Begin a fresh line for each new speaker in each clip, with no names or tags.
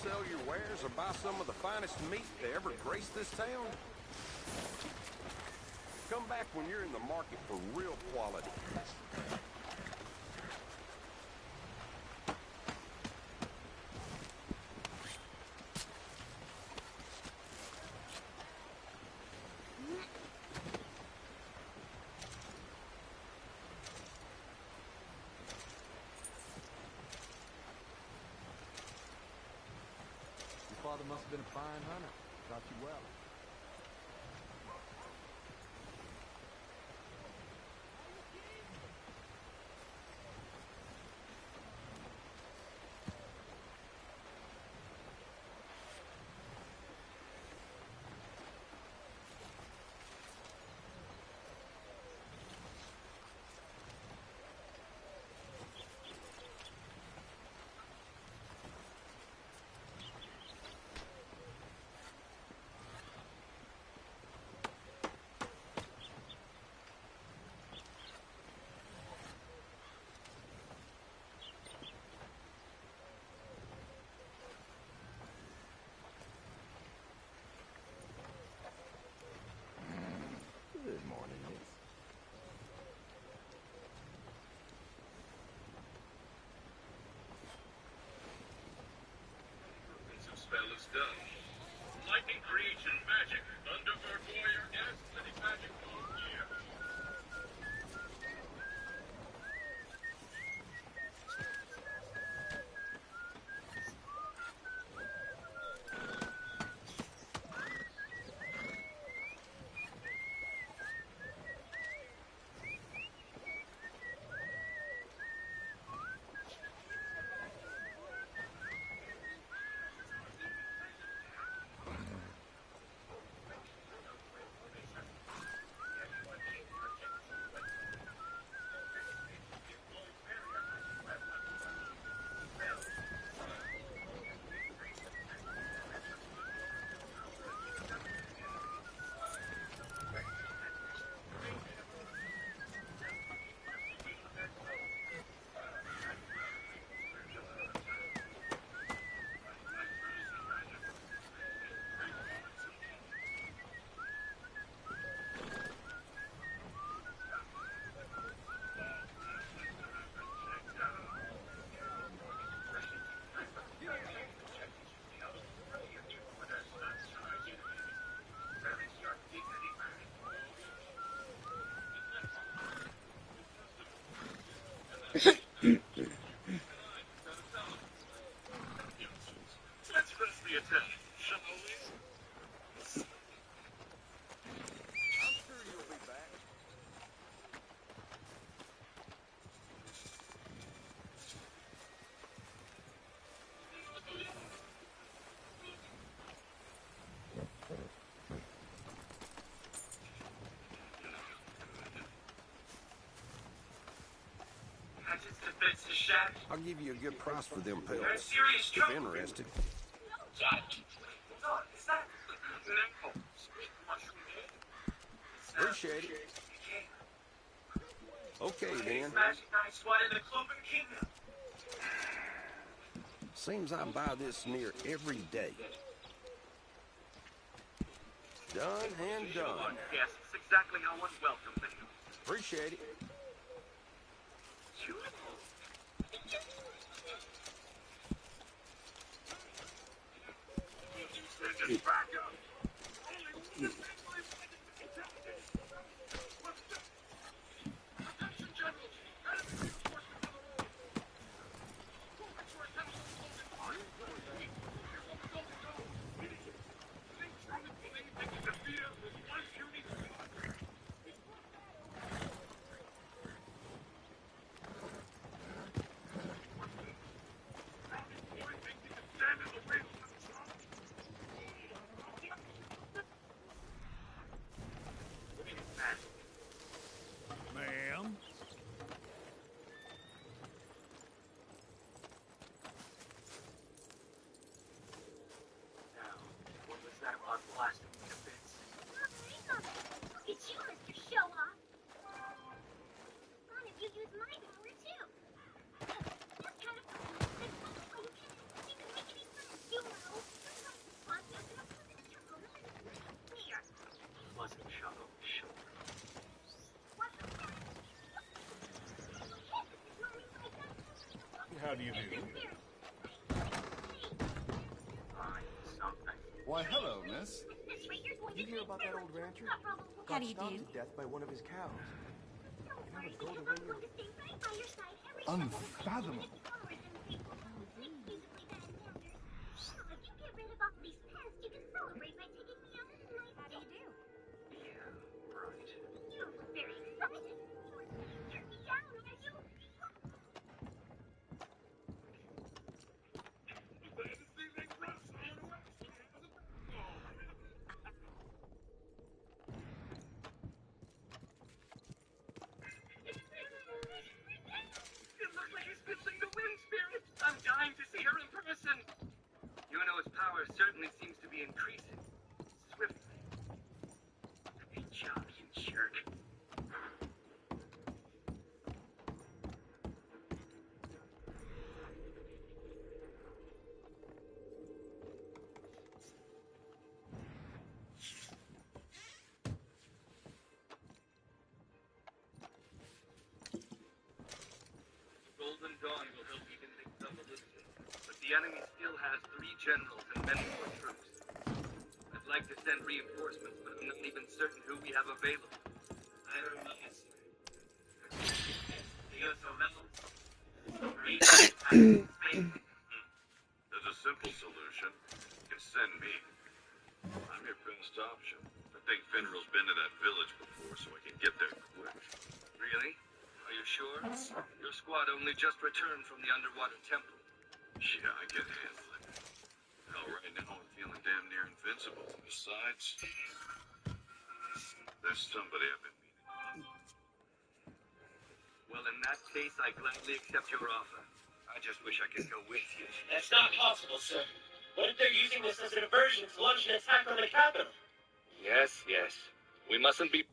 sell your wares or buy some of the finest meat to ever grace this town? Come back when you're in the market for real quality.
Your father must have been a fine hunter. Taught you well.
Good morning, Miss.
Some spell is done. Lightning creation magic. Thunderbird warrior as many magic all year. Let's press the attack, shall we?
I'm sure you'll be back.
Hatchet's defense is shattered.
I'll give you a good price for them
You're in
pelts.
serious
If
trouble.
interested.
Got it. Hold on, is that no? Mushroom head?
Appreciate it. Okay, then.
Magic Knight Squad in the Cloven Kingdom.
Seems I buy this near every day. Done and done.
Yes, it's exactly how one welcomes them.
Appreciate it.
Just back up.
Ma'am?
Now, what was that unblasted defense?
It's you, Mr. Show-Off. One of you use my power, too. Just kind of fun. You can make any friends you want.
How do you do?
Why, hello, miss.
You hear about that old rancher?
How
Got
do you
stomped
do?
to death by one of his cows.
Don't
would go
worry,
the
I'll
way
go
you-
to stay right by your side every
Unfathomable.
So if you get rid of all these pests, you can celebrate by taking me out on a nice How do you do?
Yeah, right.
You don't look very excited. You were turn me down, are you?
It looks like he's building the wind spirit. I'm dying to see her in person. Yuno's power certainly seems to be increasing. Swiftly. Good job, you jerk. Golden Dawn will help even things up a little bit. But the enemy still has 3 generals and many more troops. I'd like to send reinforcements, but I'm not even certain who we have available. I don't know.
There's a simple solution. You can send me. I'm your best option. I think Finral's been to that village before, so I can get there quick.
Really? Are you sure? Your squad only just returned from the underwater temple.
Yeah, I can handle it. Hell, right now I'm feeling damn near invincible. Besides, there's somebody I've been meaning.
Well, in that case, I gladly accept your offer. I just wish I could go with you.
That's not possible, sir. What if they're using this as a diversion to launch an attack on the capital?
Yes, yes. We mustn't be...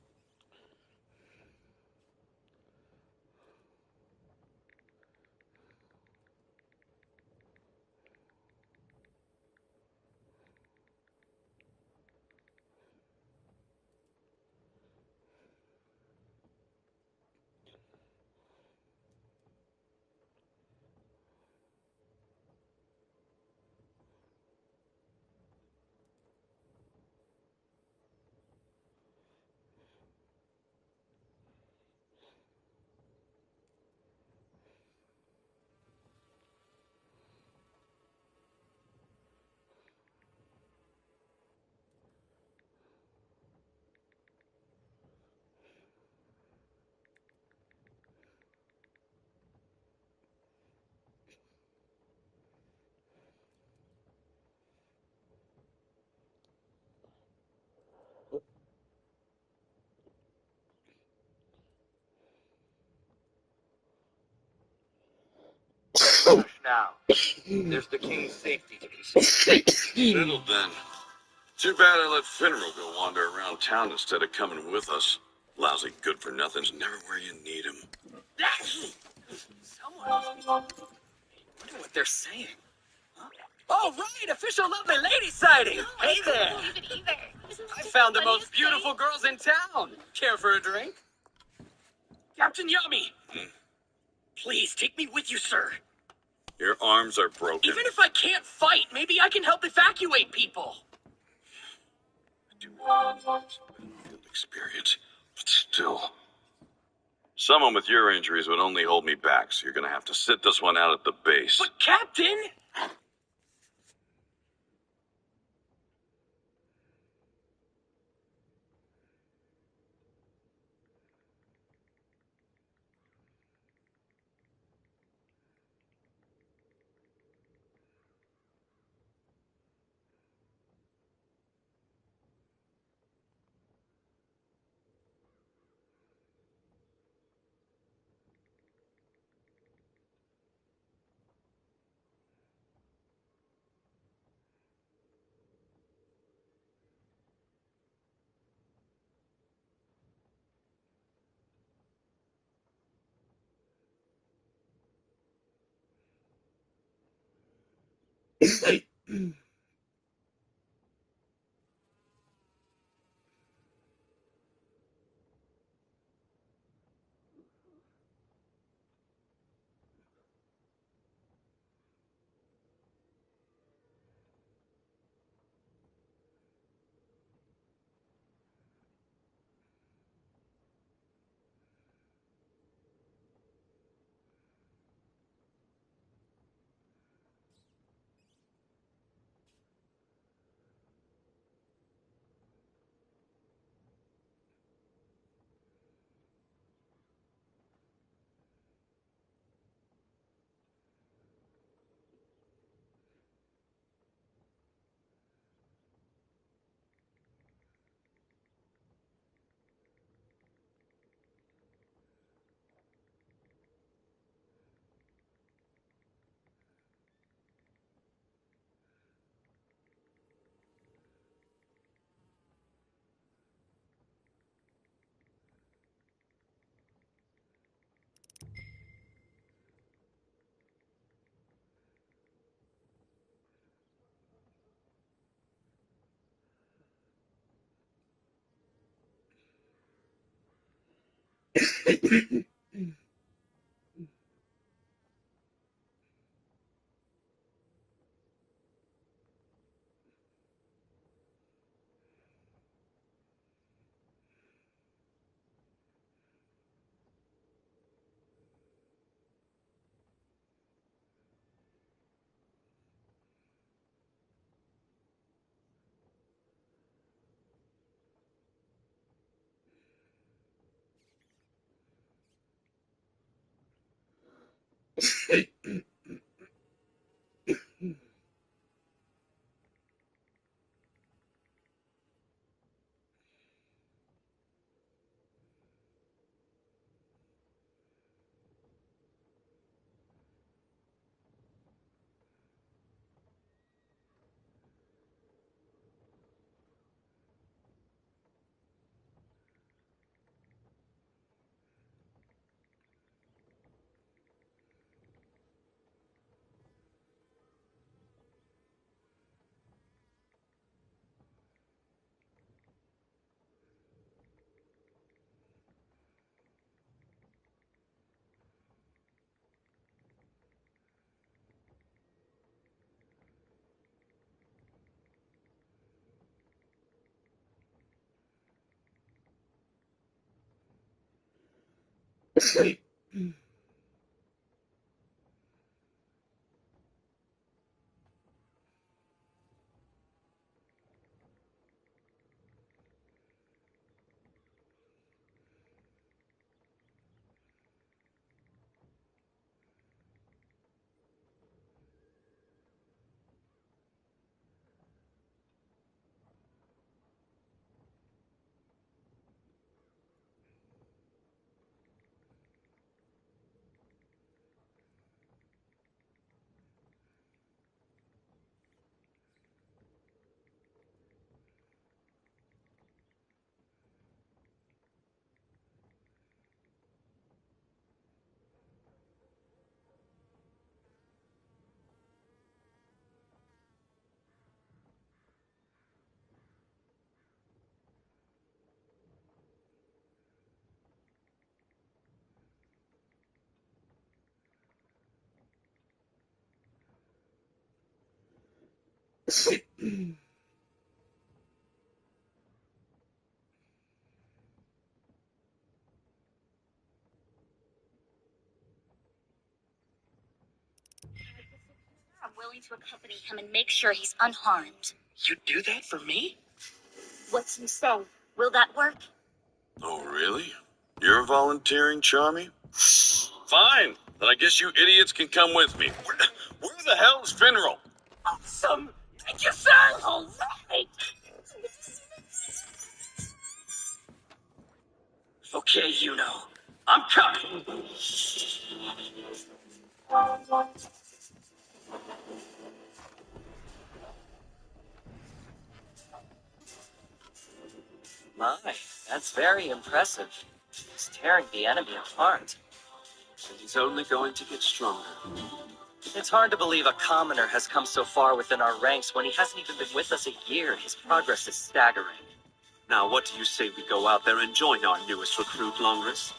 Now, there's the king's safety to consider.
Settled then. Too bad I let Finral go wander around town instead of coming with us. Lousy good-for-nothing's never where you need him.
Someone must be... wonder what they're saying. Huh? Oh, right! Official lovely lady sighting! Hey there!
Believe it either.
I found the most beautiful girls in town. Care for a drink? Captain Yami! Please, take me with you, sir.
Your arms are broken.
Even if I can't fight, maybe I can help evacuate people.
I do want field experience, but still. Someone with your injuries would only hold me back, so you're gonna have to sit this one out at the base.
But, Captain!
I'm willing to accompany him and make sure he's unharmed.
You'd do that for me?
What you say? Will that work?
Oh, really? You're volunteering, Charmy? Fine. Then I guess you idiots can come with me. Where the hell's Finral?
Awesome. Thank you, sir.
All right.
Okay, you know. I'm coming. My, that's very impressive. He's tearing the enemy apart. And he's only going to get stronger. It's hard to believe a commoner has come so far within our ranks when he hasn't even been with us a year. His progress is staggering.
Now, what do you say we go out there and join our newest recruit, Longris?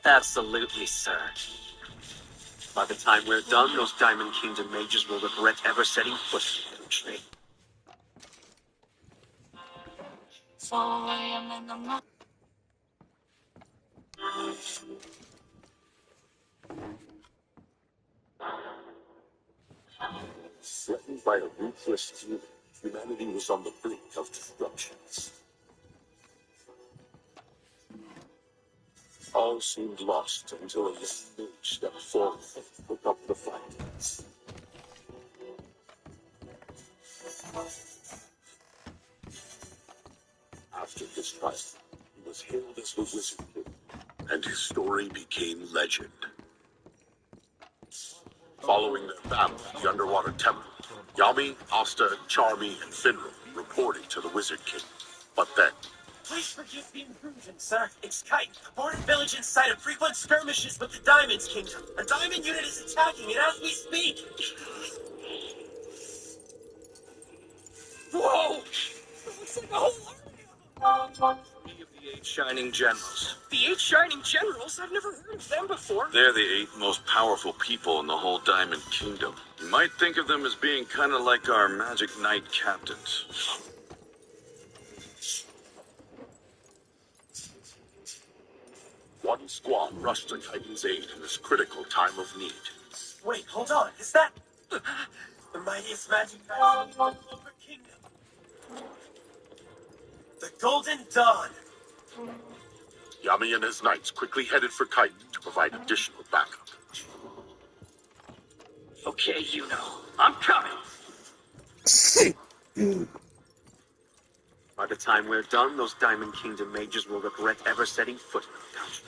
Absolutely, sir.
By the time we're done, those Diamond Kingdom mages will regret ever setting foot in the country. Threatened by a ruthless human, humanity was on the brink of destruction. All seemed lost until a young mage stepped forward and took up the fight. After his triumph, he was hailed as the Wizard King, and his story became legend. Following their battle at the underwater temple, Yami, Asta, Charmy, and Finral reported to the Wizard King. But then,
Please forgive the intrusion, sir. It's Kite. Boarded village in sight of frequent skirmishes with the Diamonds Kingdom. A diamond unit is attacking it as we speak. Whoa! It looks like a whole army of them. Three of the The 8 Shining Generals. The 8 Shining Generals? I've never heard of them before.
They're the 8 most powerful people in the whole Diamond Kingdom. You might think of them as being kind of like our Magic Knight captains.
One squad rushed to Titan's aid in this critical time of need.
Wait, hold on. Is that the mightiest magic knight of the kingdom? The Golden Dawn.
Yami and his knights quickly headed for Titan to provide additional backup.
Okay, you know. I'm coming. By the time we're done, those Diamond Kingdom mages will regret ever setting foot in the country.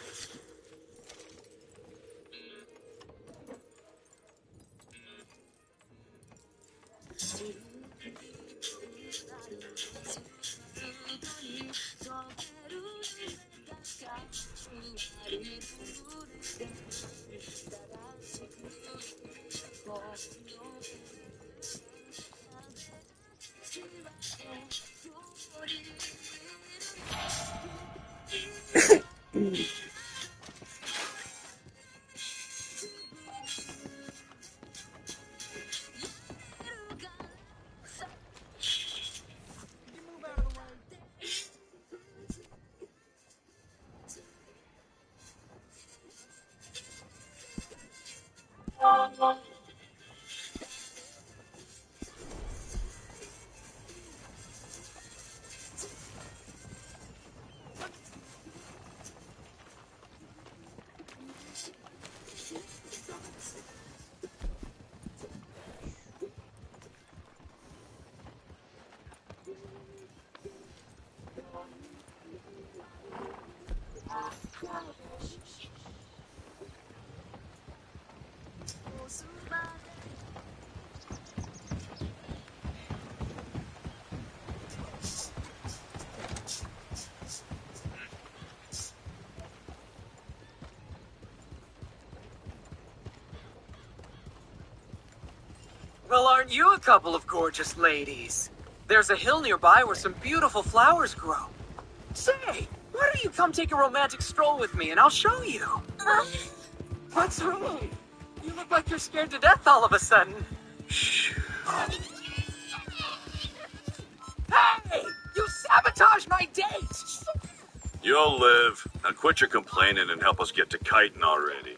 Well, aren't you a couple of gorgeous ladies? There's a hill nearby where some beautiful flowers grow. Say, why don't you come take a romantic stroll with me and I'll show you? What's wrong? You look like you're scared to death all of a sudden. Shh. Hey! You sabotaged my date!
You'll live. Now quit your complaining and help us get to Chitin already.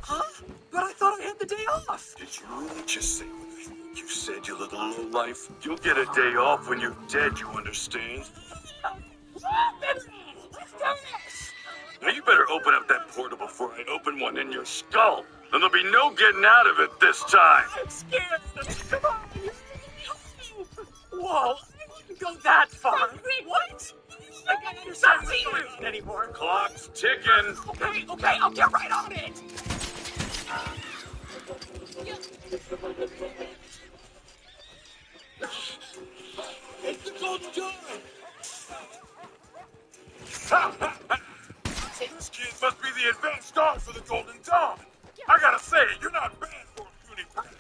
Huh? But I thought I had the day off.
Did you really just say what I think you said, you little lowlife? You'll get a day off when you're dead, you understand?
Let's do this!
Now you better open up that portal before I open one in your skull. Then there'll be no getting out of it this time.
I'm scared. Come on. Whoa, I wouldn't go that far. What? I can't understand it anymore.
Clock's ticking.
Okay, I'll get right on it. It's the Golden Dawn.
So this kid must be the advanced star for the Golden Dawn. I gotta say, you're not bad for a puny brat.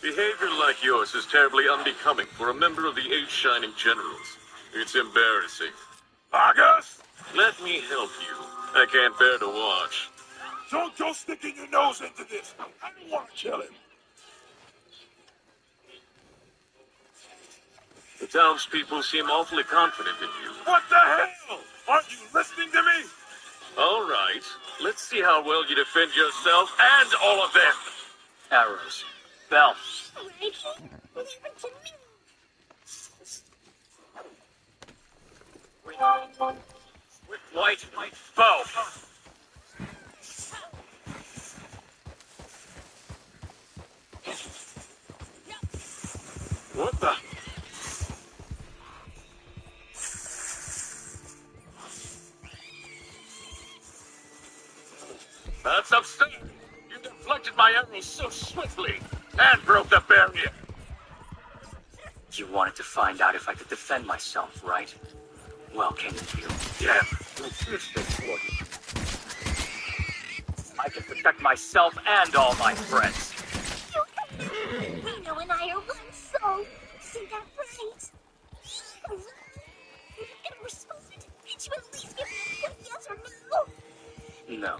Behavior like yours is terribly unbecoming for a member of the 8 Shining Generals. It's embarrassing.
Vargas,
Let me help you. I can't bear to watch.
don't go sticking your nose into this. I don't want to kill him.
The townspeople seem awfully confident in you.
What the hell? Aren't you listening to me?
All right. Let's see how well you defend yourself and all of them.
Arrows. Bell.
Alright, leave it to me.
White bow.
What the?
That's upsetting. You deflected my arrows so swiftly and broke the barrier.
You wanted to find out if I could defend myself, right? Well, can you?
Damn.
I can protect myself and all my friends.
Reno and I are one soul. Isn't that right? You're gonna respond.
No.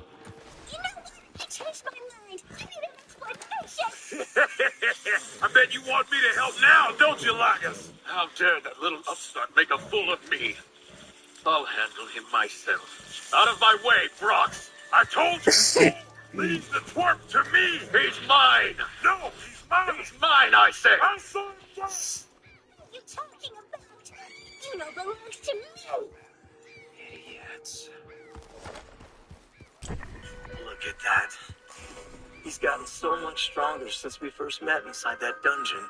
You know what? I changed my mind. I need an exploitation.
I bet you want me to help now, don't you, Lagas? How dare that little upstart make a fool of me? I'll handle him myself. Out of my way, Brox! I told you! Leave the twerp to me! He's mine! No, he's mine! He's mine, I say! I saw him once!
What are you talking about? Dino belongs to me.
Idiots. Look at that. He's gotten so much stronger since we first met inside that dungeon.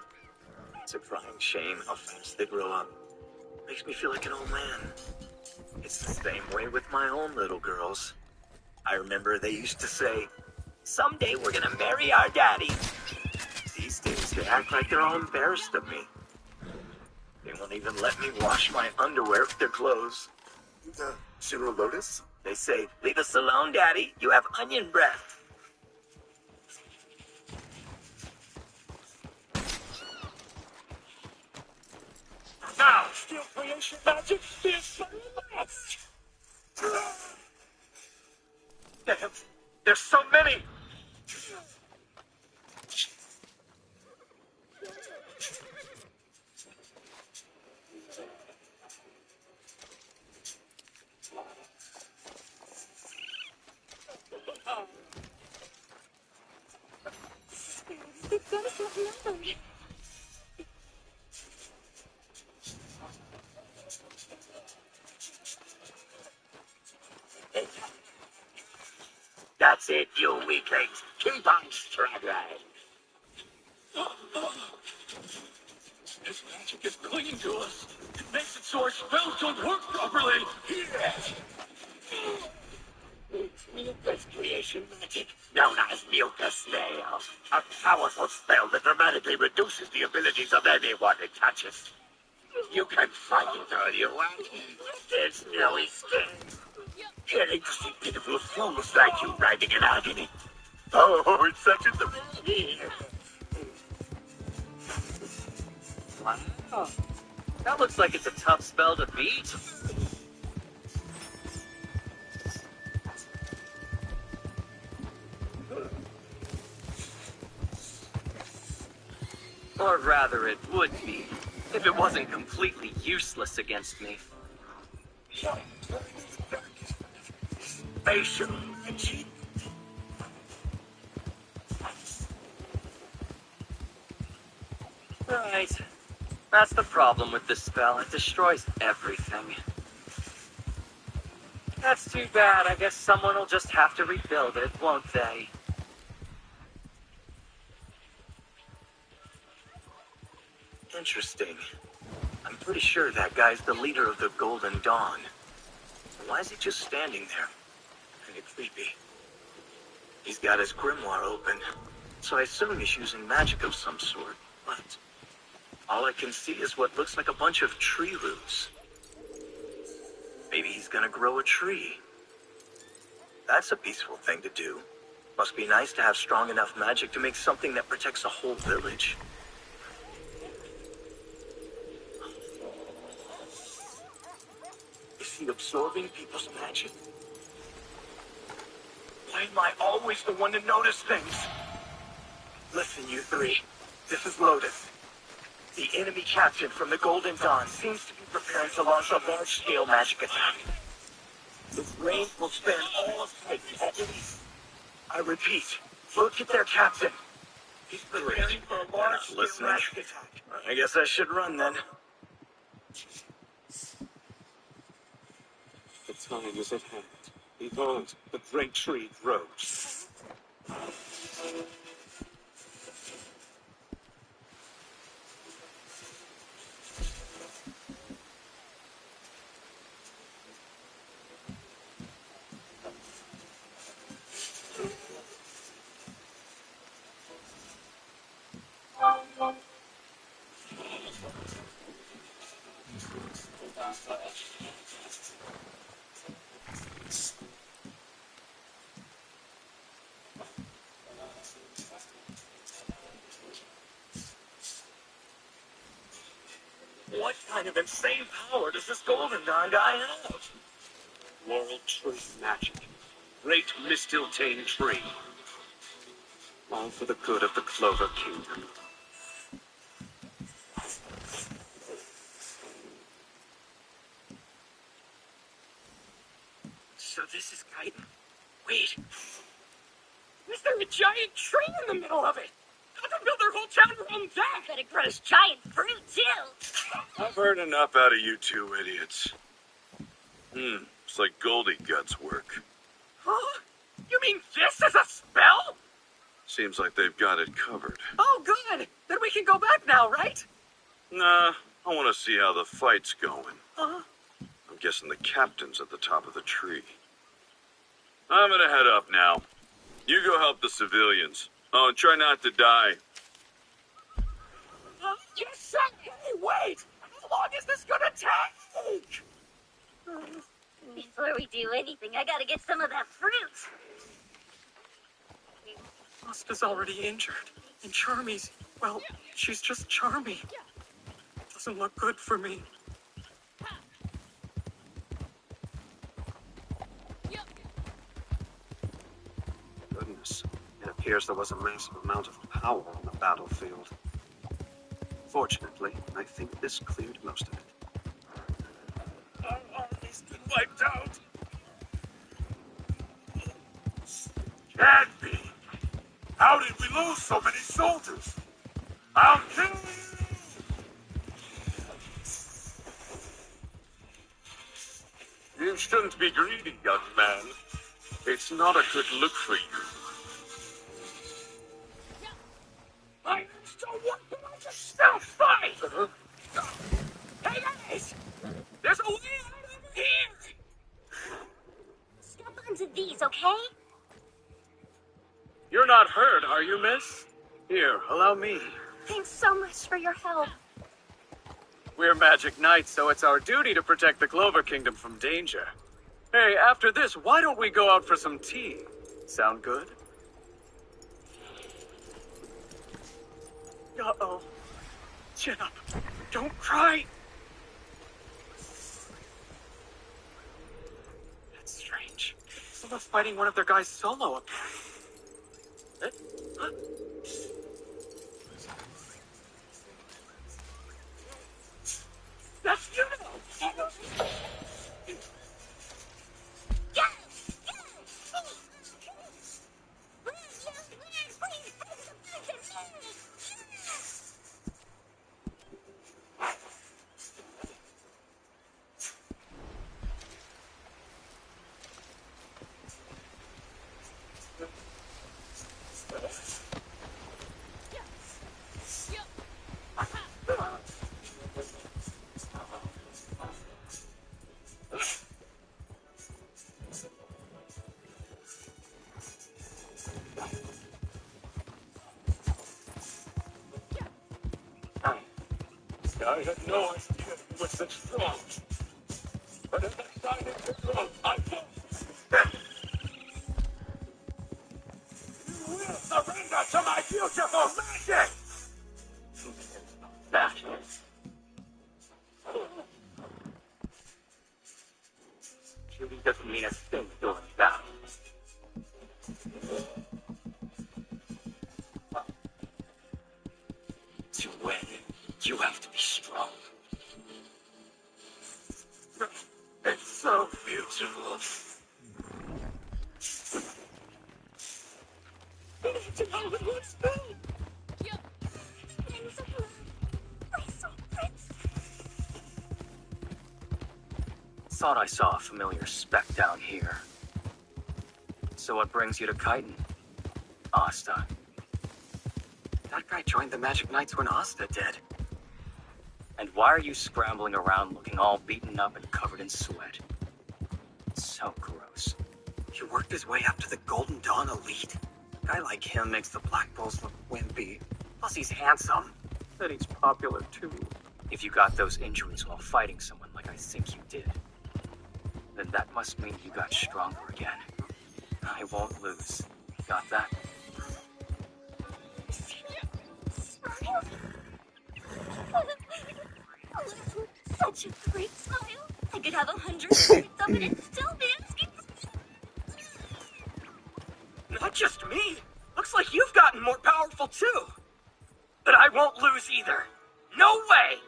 It's a crying shame how fast they grow up. Makes me feel like an old man. It's the same way with my own little girls. I remember they used to say, "Someday we're gonna marry our daddy." These days they act like they're all embarrassed of me. They won't even let me wash my underwear with their clothes.
General Lotus?
They say, "Leave us alone, Daddy. You have onion breath."
Now! Steel creation magic is Damn, there's so many!
The gun's not numbered.
That's it, you weaklings. Keep on struggling.
This magic is clinging to us. It makes it so our spells don't work properly. Yes.
It's mucus creation magic, known as mucus snail. A powerful spell that dramatically reduces the abilities of anyone it touches. You can fight it all you want. There's no escape. Killing to see pitiful fools like you riding in agony. Oh, it's such a thrill. Wow. That looks like it's a tough spell to beat. Or rather, it would be, if it wasn't completely useless against me. Spatial energy. Right. That's the problem with this spell. It destroys everything. That's too bad. I guess someone will just have to rebuild it, won't they? Interesting. I'm pretty sure that guy's the leader of the Golden Dawn. Why is he just standing there? Kinda creepy. He's got his grimoire open, so I assume he's using magic of some sort, but all I can see is what looks like a bunch of tree roots. Maybe he's gonna grow a tree. That's a peaceful thing to do. Must be nice to have strong enough magic to make something that protects a whole village. Is he absorbing people's magic? Why am I always the one to notice things? Listen, you three. This is Lotus. The enemy captain from the Golden Dawn seems to be preparing to launch a large-scale magic attack. His range will span all of Titan at least. I repeat, look at their captain. He's preparing for a large-scale magic attack. I guess I should run then.
The time is at hand. Behold, the great tree grows.
What kind of insane power does this Golden Dawn guy have?
Laurel tree magic. great Mistiltane tree. All for the good of the Clover Kingdom. So this is Gaiden. Wait. Is there a giant tree in the middle of it? They'll build their whole town around that!
But it grows giant fruit, too.
I've heard enough out of you two idiots. It's like Goldie Guts work.
Huh? You mean this is a spell?
Seems like they've got it covered.
Oh, good. Then we can go back now, right?
Nah, I want to see how the fight's going.
Uh,
I'm guessing the captain's at the top of the tree. I'm gonna head up now. You go help the civilians. Oh, and try not to die.
Yes, sir! Hey, wait! How long is this gonna take?
Before we do anything, I gotta get some of that fruit.
Asta's already injured. And Charmy's, well, she's just Charmy. Doesn't look good for me.
Goodness, it appears there was a massive amount of power on the battlefield. Fortunately, I think this cleared most of it. Our army's been wiped out. Can't be. How did we lose so many soldiers? I'll kill you! You shouldn't be greedy, young man. It's not a good look for you. I so what can I just still fight? Hey guys! There's a way out over here!
Step onto these, okay?
You're not hurt, are you, miss? Here, allow me.
Thanks so much for your help.
We're Magic Knights, so it's our duty to protect the Clover Kingdom from danger. Hey, after this, why don't we go out for some tea? Sound good? Uh-oh. Chin up. Don't cry. That's strange. Someone's fighting one of their guys solo up there. Huh?
That's you! I had no idea he was such strong. But as I decided to go, I won't. You will surrender to my beautiful magic! That Judy doesn't mean a thing during battle. To win, you have to be strong. It's so beautiful. It's an all in one spell.
Things of love. My soul prince.
Thought I saw a familiar speck down here. So what brings you to Chitin? Asta. That guy joined the Magic Knights when Asta did. And why are you scrambling around looking all beaten up and covered in sweat? So gross.
He worked his way up to the Golden Dawn elite. A guy like him makes the Black Bulls look wimpy. Plus he's handsome.
That he's popular too. If you got those injuries while fighting someone like I think you did, then that must mean you got stronger again. I won't lose. Got that?
Smile. Such a great smile. I could have 100 minutes of it and still be asking.
Not just me. Looks like you've gotten more powerful too. But I won't lose either. No way!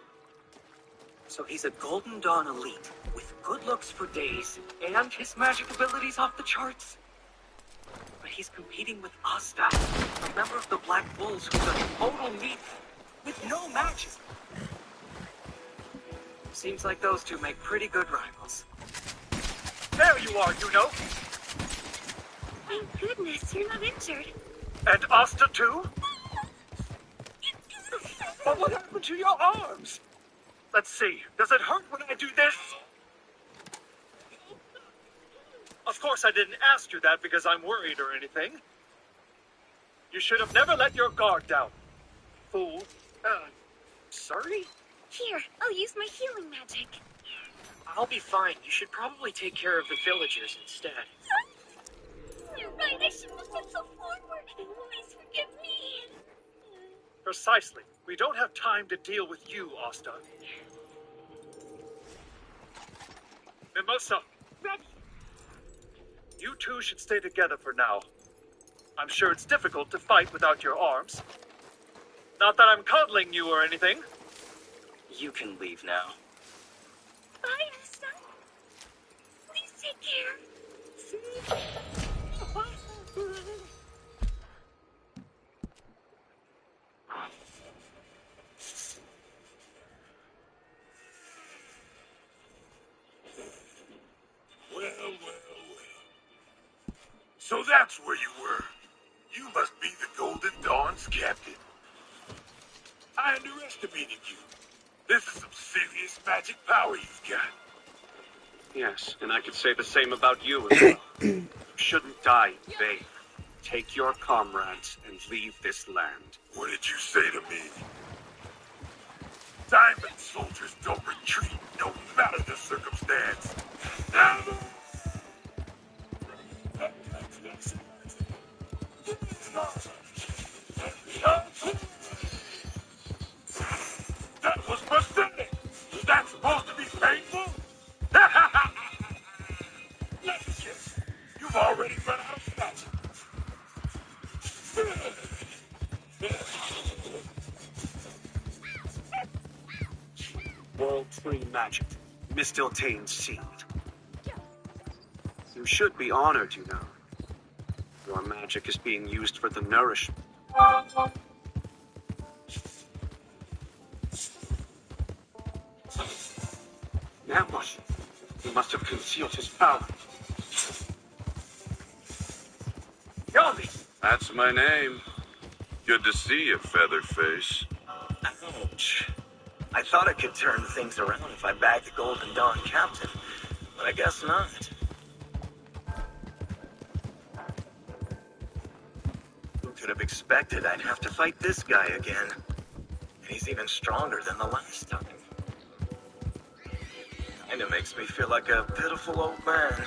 So he's a Golden Dawn elite, with good looks for days, and his magic abilities off the charts. But he's competing with Asta, a member of the Black Bulls who's a total neat, with no matches. Seems like those two make pretty good rivals. There you are, you know.
Thank goodness you're not injured.
And Asta too? But what happened to your arms? Let's see. Does it hurt when I do this? Of course I didn't ask you that because I'm worried or anything. You should have never let your guard down. Fool. Sorry?
Here, I'll use my healing magic.
I'll be fine. You should probably take care of the villagers instead.
You're right, I shouldn't have been so forward. Please forgive me.
Precisely. We don't have time to deal with you, Asta. Mimosa,
Ready.
you two should stay together for now. I'm sure it's difficult to fight without your arms. Not that I'm cuddling you or anything. You can leave now.
Bye, Asta. Please take care.
Well. So that's where you were. You must be the Golden Dawn's captain. I underestimated you. This is some serious magic power you've got.
Yes, and I could say the same about you as well. You shouldn't die in vain. Take your comrades and leave this land.
What did you say to me? Diamond soldiers don't retreat, no matter the circumstance. That was pathetic. Is that supposed to be painful? Let me guess. You've already run out of magic.
World Tree magic. Mistiltane's seed. You should be honored, you know. Your magic is being used for the nourishment. Ambush. He must have concealed his power.
Kill me!
That's my name. Good to see you, Featherface.
Ouch. I thought I could turn things around if I bagged the Golden Dawn captain, but I guess not. Who could have expected I'd have to fight this guy again? And he's even stronger than the last time. Kinda makes me feel like a pitiful old man.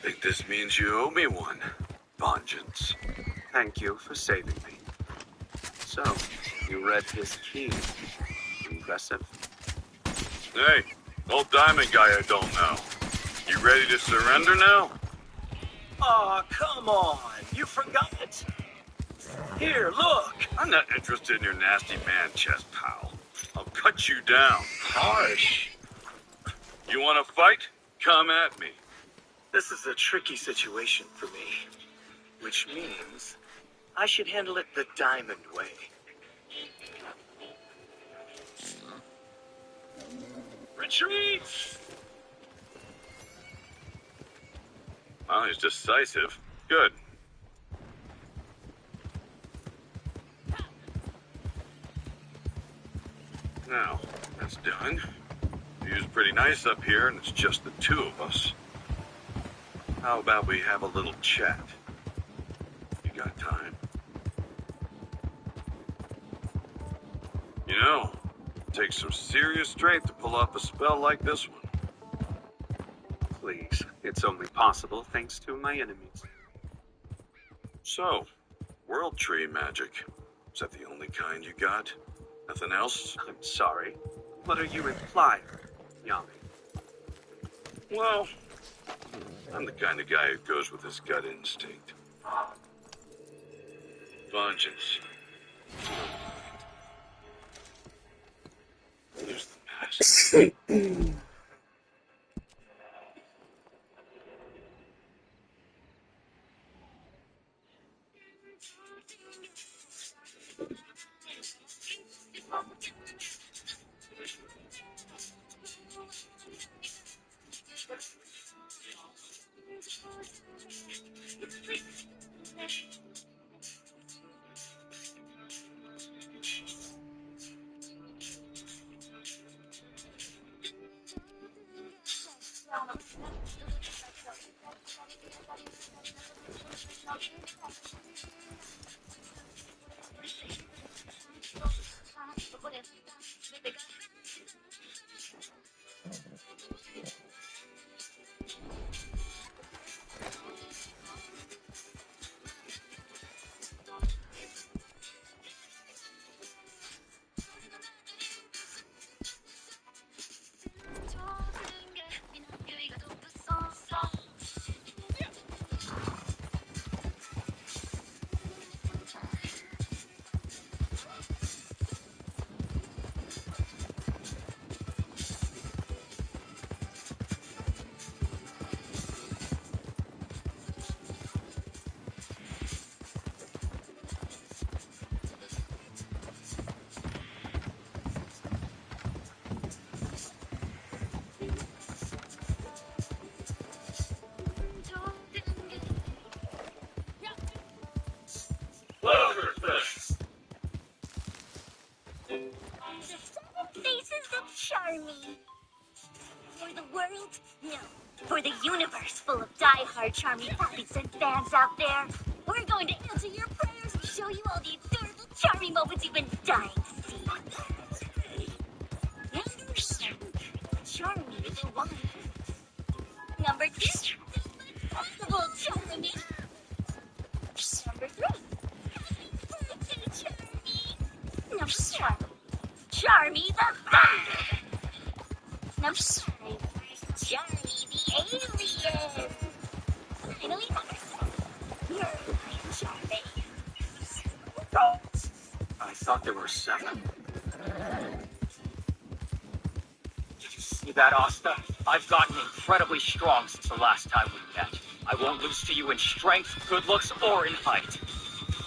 Think this means you owe me one. Vengeance.
Thank you for saving me. So, you read his key. Impressive.
Hey, old diamond guy I don't know. You ready to surrender now?
Aw, come on. You forgot it. Here, look.
I'm not interested in your nasty man chest, pal. I'll cut you down.
Harsh.
You want to fight? Come at me.
This is a tricky situation for me. Which means I should handle it the diamond way. Retreat!
Well, he's decisive. Good. Now, that's done. View's pretty nice up here, and it's just the two of us. How about we have a little chat? You got time? You know, it takes some serious strength to pull off a spell like this one.
Please, it's only possible thanks to my enemies.
So, World Tree magic. Is that the only kind you got? Nothing else?
I'm sorry. What are you implying, Yami?
Well, I'm the kind of guy who goes with his gut instinct.
Vengeance. There's the past.
The seven faces of Charmy. For the world? No. For the universe full of die-hard Charmy fans and fans out there. We're going to answer your prayers and show you all the adorable Charmy moments you've been dying to see. Number 7. Charmy the one. Number 2. Impossible Charmy. Number 3. Happy birthday, Charmy. Number 4. Charmy the Thunder. Number 5. Charmy the Alien. Finally, number 6. Mermaid Charmy.
I thought there were 7. Did you see that, Asta? I've gotten incredibly strong since the last time we met. I won't lose to you in strength, good looks, or in height.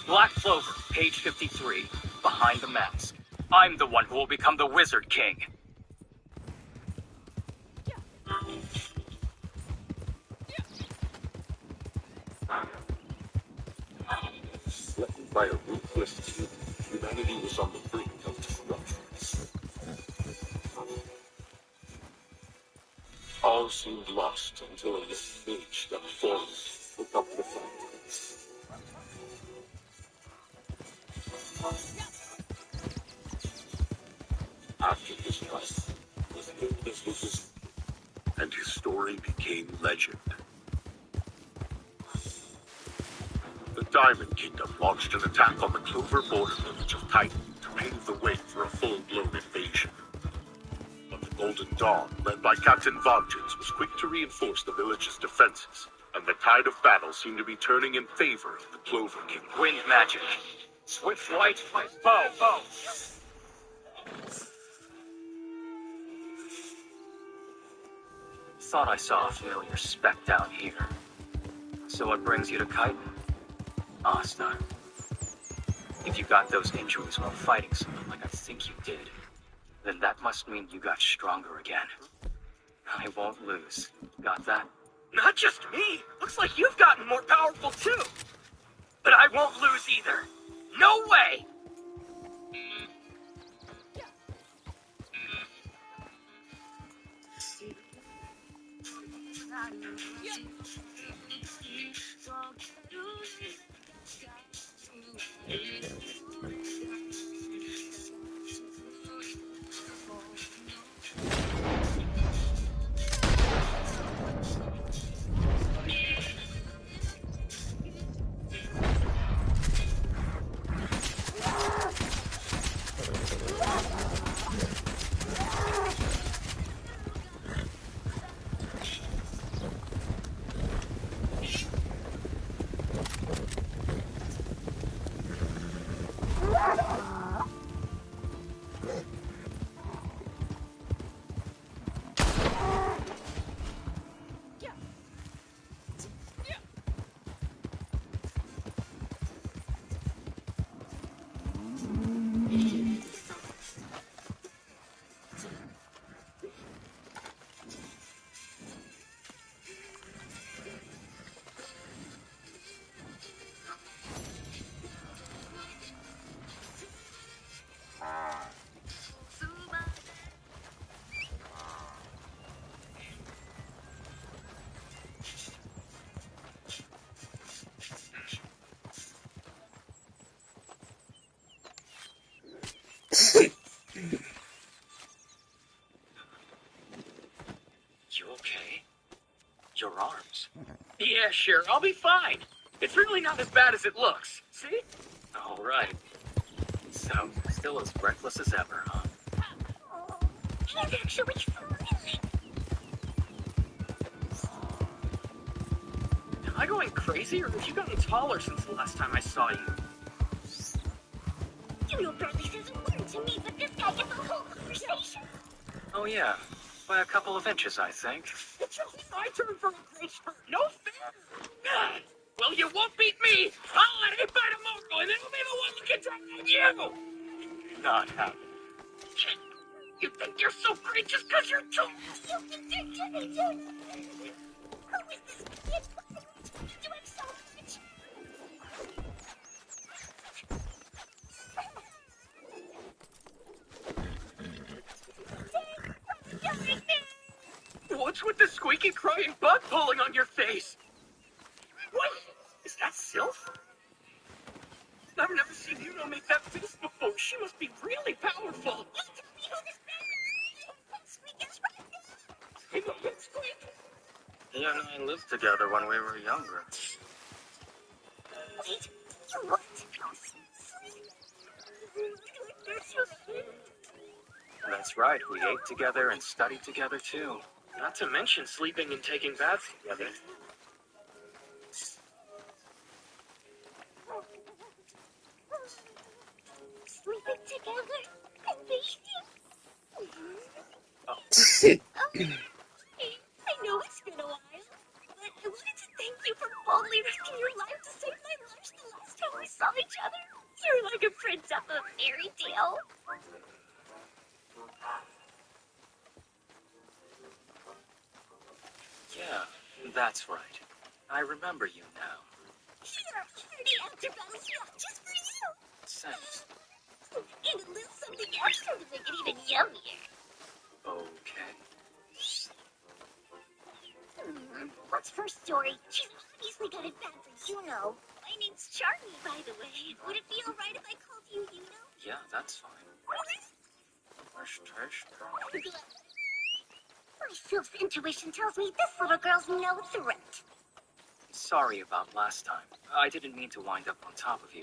Black Clover, page 53, behind the mask. I'm the one who will become the Wizard King.
Threatened by a ruthless team, humanity was on the brink of destruction. All seemed lost until a little mage stepped forward, took up the fight. After this fight, his weakness was his, and his story became legend. The Diamond Kingdom launched an attack on the Clover border village of Titan to pave the way for a full-blown invasion. But the Golden Dawn, led by Captain Vengeance, was quick to reinforce the village's defenses, and the tide of battle seemed to be turning in favor of the Clover Kingdom.
Wind magic. Swift light, bow. Thought I saw a familiar speck down here. So what brings you to Chitin? Asta. If you got those injuries while fighting someone like I think you did, then that must mean you got stronger again. I won't lose. Got that?
Not just me. Looks like you've gotten more powerful too. But I won't lose either. No way! Yeah, sure, I'll be fine. It's really not as bad as it looks. See?
All right. So, still as reckless as ever, huh?
Oh, he's actually smiling.
Am I going crazy, or have you gotten taller since the last time I saw you?
You know barely says a word to me, but this guy gets a whole conversation.
Oh, yeah. By a couple of inches, I think.
It's only my turn for a great spurt. No fair! Ah, well, you won't beat me! I'll let him by tomorrow, and then I'll be the one looking down at you!
Not happening.
You think you're so great just because you're tall?
You think you're kidding, dude? Who is this kid? Why do you do it so much?
What's with the squeaky, crying bug pulling on your face? What? Is that Sylph? I've never seen Yuno make that face before. She must be really powerful.
You tell me who this man is. Squeak is right there.
Hey, look, it's Squeak.
He and I lived together when we were younger.
Wait, you what?
That's right, we ate together and studied together, too.
Not to mention sleeping and taking baths together.
Sleeping together and bathing. I know it's been a while, but I wanted to thank you for boldly risking your life to save my life the last time we saw each other. You're like a prince of a fairy tale.
Yeah, that's right. I remember you now.
Here, the after-battle snack just for you.
Thanks.
And a little something extra to make it even yummier.
Okay.
What's first story? She's obviously got it bad for Yuno. My name's Charmy, by the way. Would it be alright if I called you Yuno?
Yeah, that's fine.
My Sylph's intuition tells me this little girl's no threat.
Sorry about last time. I didn't mean to wind up on top of you.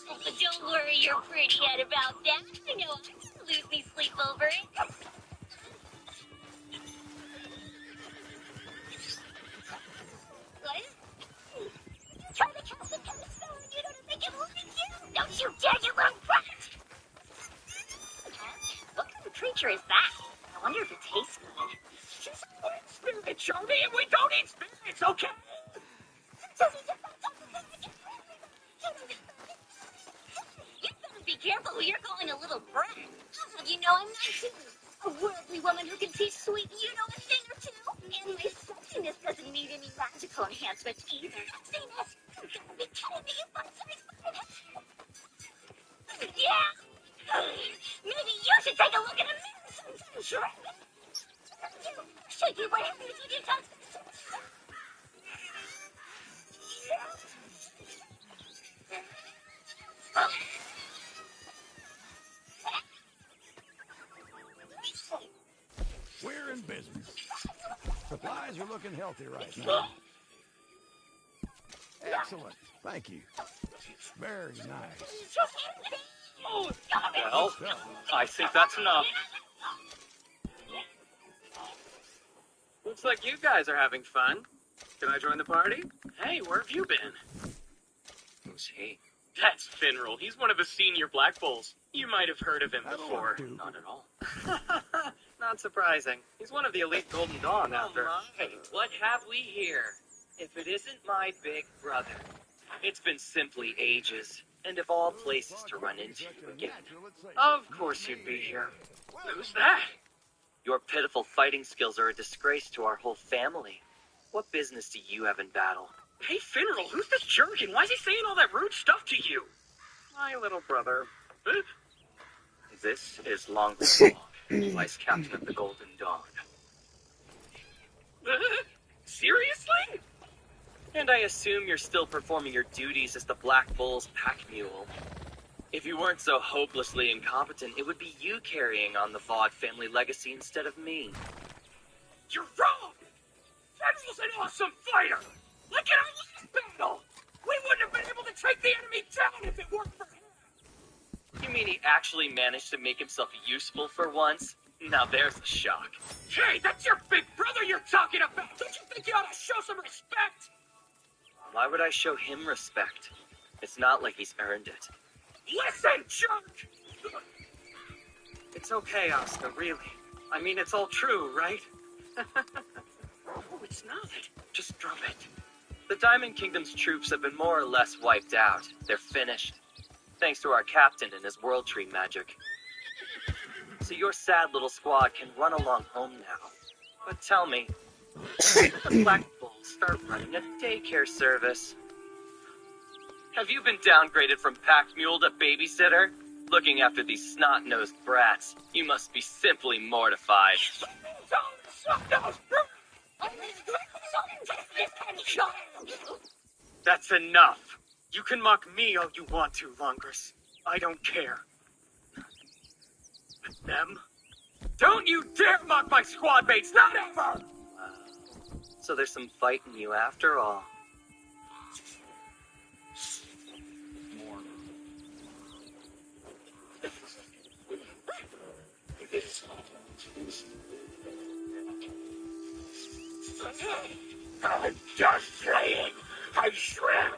But don't worry your pretty head about that. I know I didn't lose me sleep over it. What? You try to cast a kind of spell on you to make it look at you? Don't you dare, you little brat! What kind of creature is that? I wonder if it tastes good.
She's a wet spirit, Charmy, and we don't eat spirits, okay?
You better be careful who you're calling a little brat. I'll have you know I'm not too. A worldly woman who can teach sweet Yuno a thing or two. And my sexiness doesn't need any magical enhancements either. Sexiness? You gotta be kidding me, you fun-sized butthead. Yeah! Maybe you should take a look in a mirror sometime, Shrek. Show you what happens when you touch this.
We're in business. Supplies are looking healthy right now. Excellent. Thank you. Very nice.
Well, I think that's enough.
Looks like you guys are having fun. Can I join the party? Hey, where have you been?
Who's he?
That's Finral. He's one of the senior Black Bulls. You might have heard of him
I don't
before.
want to.
Not at all.
Not surprising. He's one of the elite Golden Dawn after.
Right, what have we here? If it isn't my big brother. It's been simply ages, and of all places to run into you again.
Of course you'd be here. Who's that?
Your pitiful fighting skills are a disgrace to our whole family. What business do you have in battle?
Hey, Finral, who's this jerk, and why is he saying all that rude stuff to you? My little brother.
This is Longfall, Vice Captain of the Golden Dawn.
Seriously?
And I assume you're still performing your duties as the Black Bull's pack mule. If you weren't so hopelessly incompetent, it would be you carrying on the Vaughn family legacy instead of me.
You're wrong!
General's an awesome fighter! Like in our last battle! We wouldn't have been able to take the enemy down if it weren't for him!
You mean he actually managed to make himself useful for once? Now there's a shock.
Hey, that's your big brother you're talking about! Don't you think you ought to show some respect?
Why would I show him respect? It's not like he's earned it.
Listen, jerk!
It's okay, Asta, really. I mean, it's all true, right?
Oh, it's not.
Just drop it. The Diamond Kingdom's troops have been more or less wiped out. They're finished. Thanks to our captain and his World Tree magic. So your sad little squad can run along home now. But tell me, when did the Black Bulls start running a daycare service? Have you been downgraded from pack mule to babysitter? Looking after these snot-nosed brats, you must be simply mortified.
That's enough. You can mock me all you want to, Longrus. I don't care. But them? Don't you dare mock my squad mates, not ever!
So there's some fight in you after all.
I'm done playing. I swear,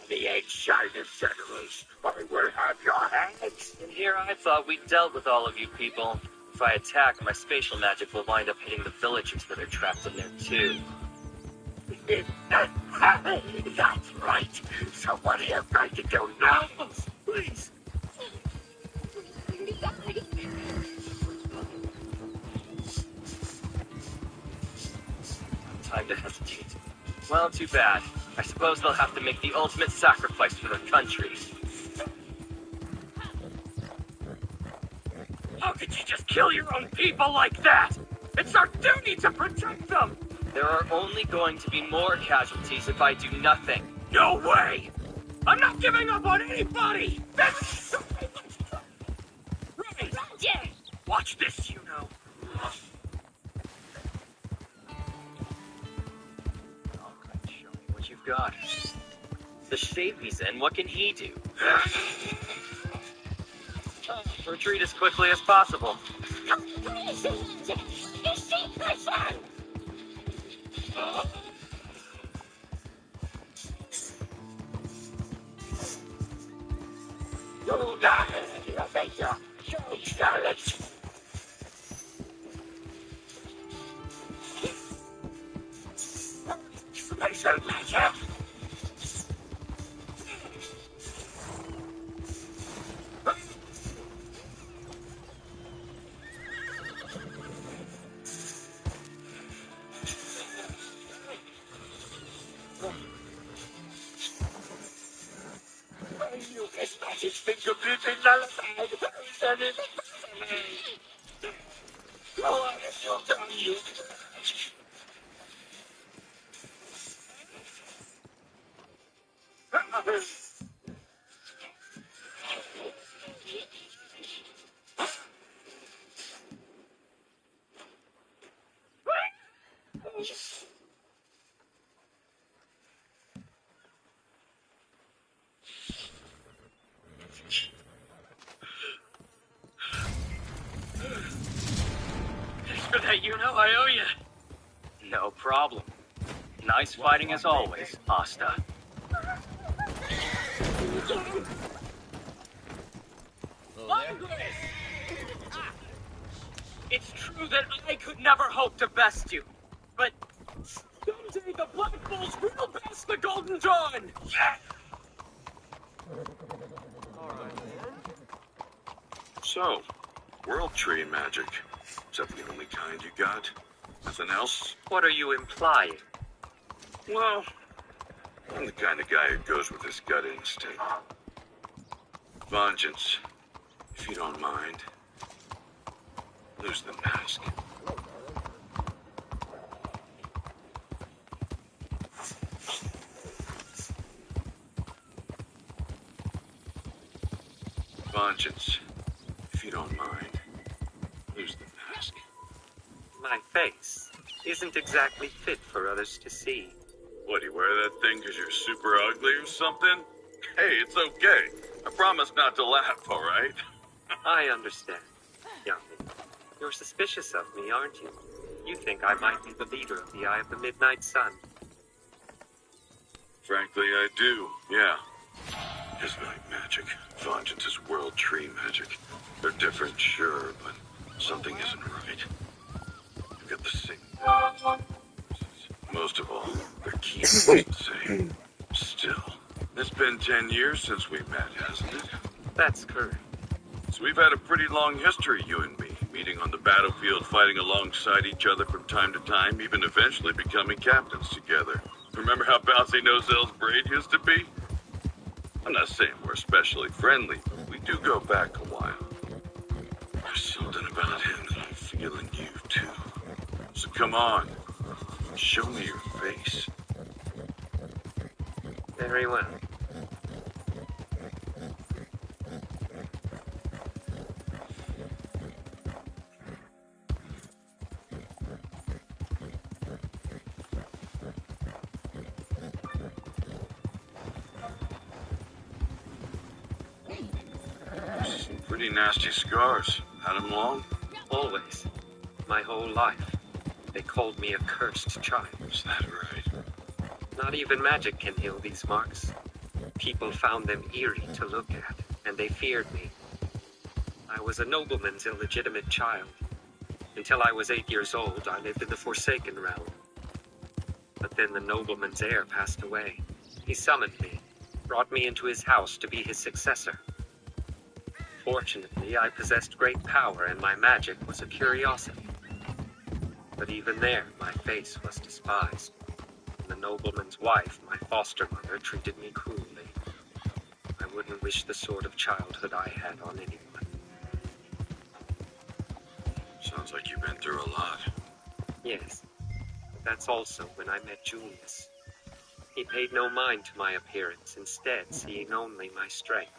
the inside of generals, I will have your heads.
And here I thought we'd dealt with all of you people. If I attack, my spatial magic will wind up hitting the villagers that are trapped in there too.
That's right. So what are you going to do now? Please.
Time to hesitate. Well, too bad. I suppose they'll have to make the ultimate sacrifice for their country.
How could you just kill your own people like that? It's our duty to protect them!
There are only going to be more casualties if I do nothing.
No way! I'm not giving up on anybody! Right!
Roger!
Watch this, you know.
Show me what you've got. The Shavy's in. What can he do? Retreat as quickly as possible.
For that, you know, I owe you.
No problem. Nice fighting as always, Asta.
It's true that I could never hope to best you, but someday the Black Bulls will best the Golden Dawn! Yeah!
So, World Tree magic. Is that the only kind you got? Nothing else?
What are you implying?
Well, I'm the kind of guy who goes with his gut instinct. Vengeance, if you don't mind. Lose the mask. Vengeance, if you don't mind. Lose the mask.
My face.
isn't exactly fit for others to see.
What, you wear that thing because you're super ugly or something? Hey, it's okay. I promise not to laugh, all right?
I understand, youngling. You're suspicious of me, aren't you? You think I might be the leader of the Eye of the Midnight Sun.
Frankly, I do, yeah. His night magic, Vengeance is world tree magic. They're different, sure, but something isn't right. You've got the same. Most of all, their key is the same. Still, it's been 10 years since we met, hasn't it?
That's correct.
So we've had a pretty long history, you and me. Meeting on the battlefield, fighting alongside each other from time to time, even eventually becoming captains together. Remember how bouncy Nozelle's braid used to be? I'm not saying we're especially friendly, but we do go back a while. There's something about him that I'm feeling you too. So come on, show me your face.
Very well.
Pretty nasty scars. Had them long?
Always. My whole life. They called me a cursed child.
Is that right?
Not even magic can heal these marks. People found them eerie to look at, and they feared me. I was a nobleman's illegitimate child. Until I was 8 years old, I lived in the Forsaken Realm. But then the nobleman's heir passed away. He summoned me, brought me into his house to be his successor. Fortunately, I possessed great power and my magic was a curiosity. But even there, my face was despised. And the nobleman's wife, my foster mother, treated me cruelly. I wouldn't wish the sort of childhood I had on anyone.
Sounds like you've been through a lot.
Yes, but that's also when I met Julius. He paid no mind to my appearance, instead seeing only my strength.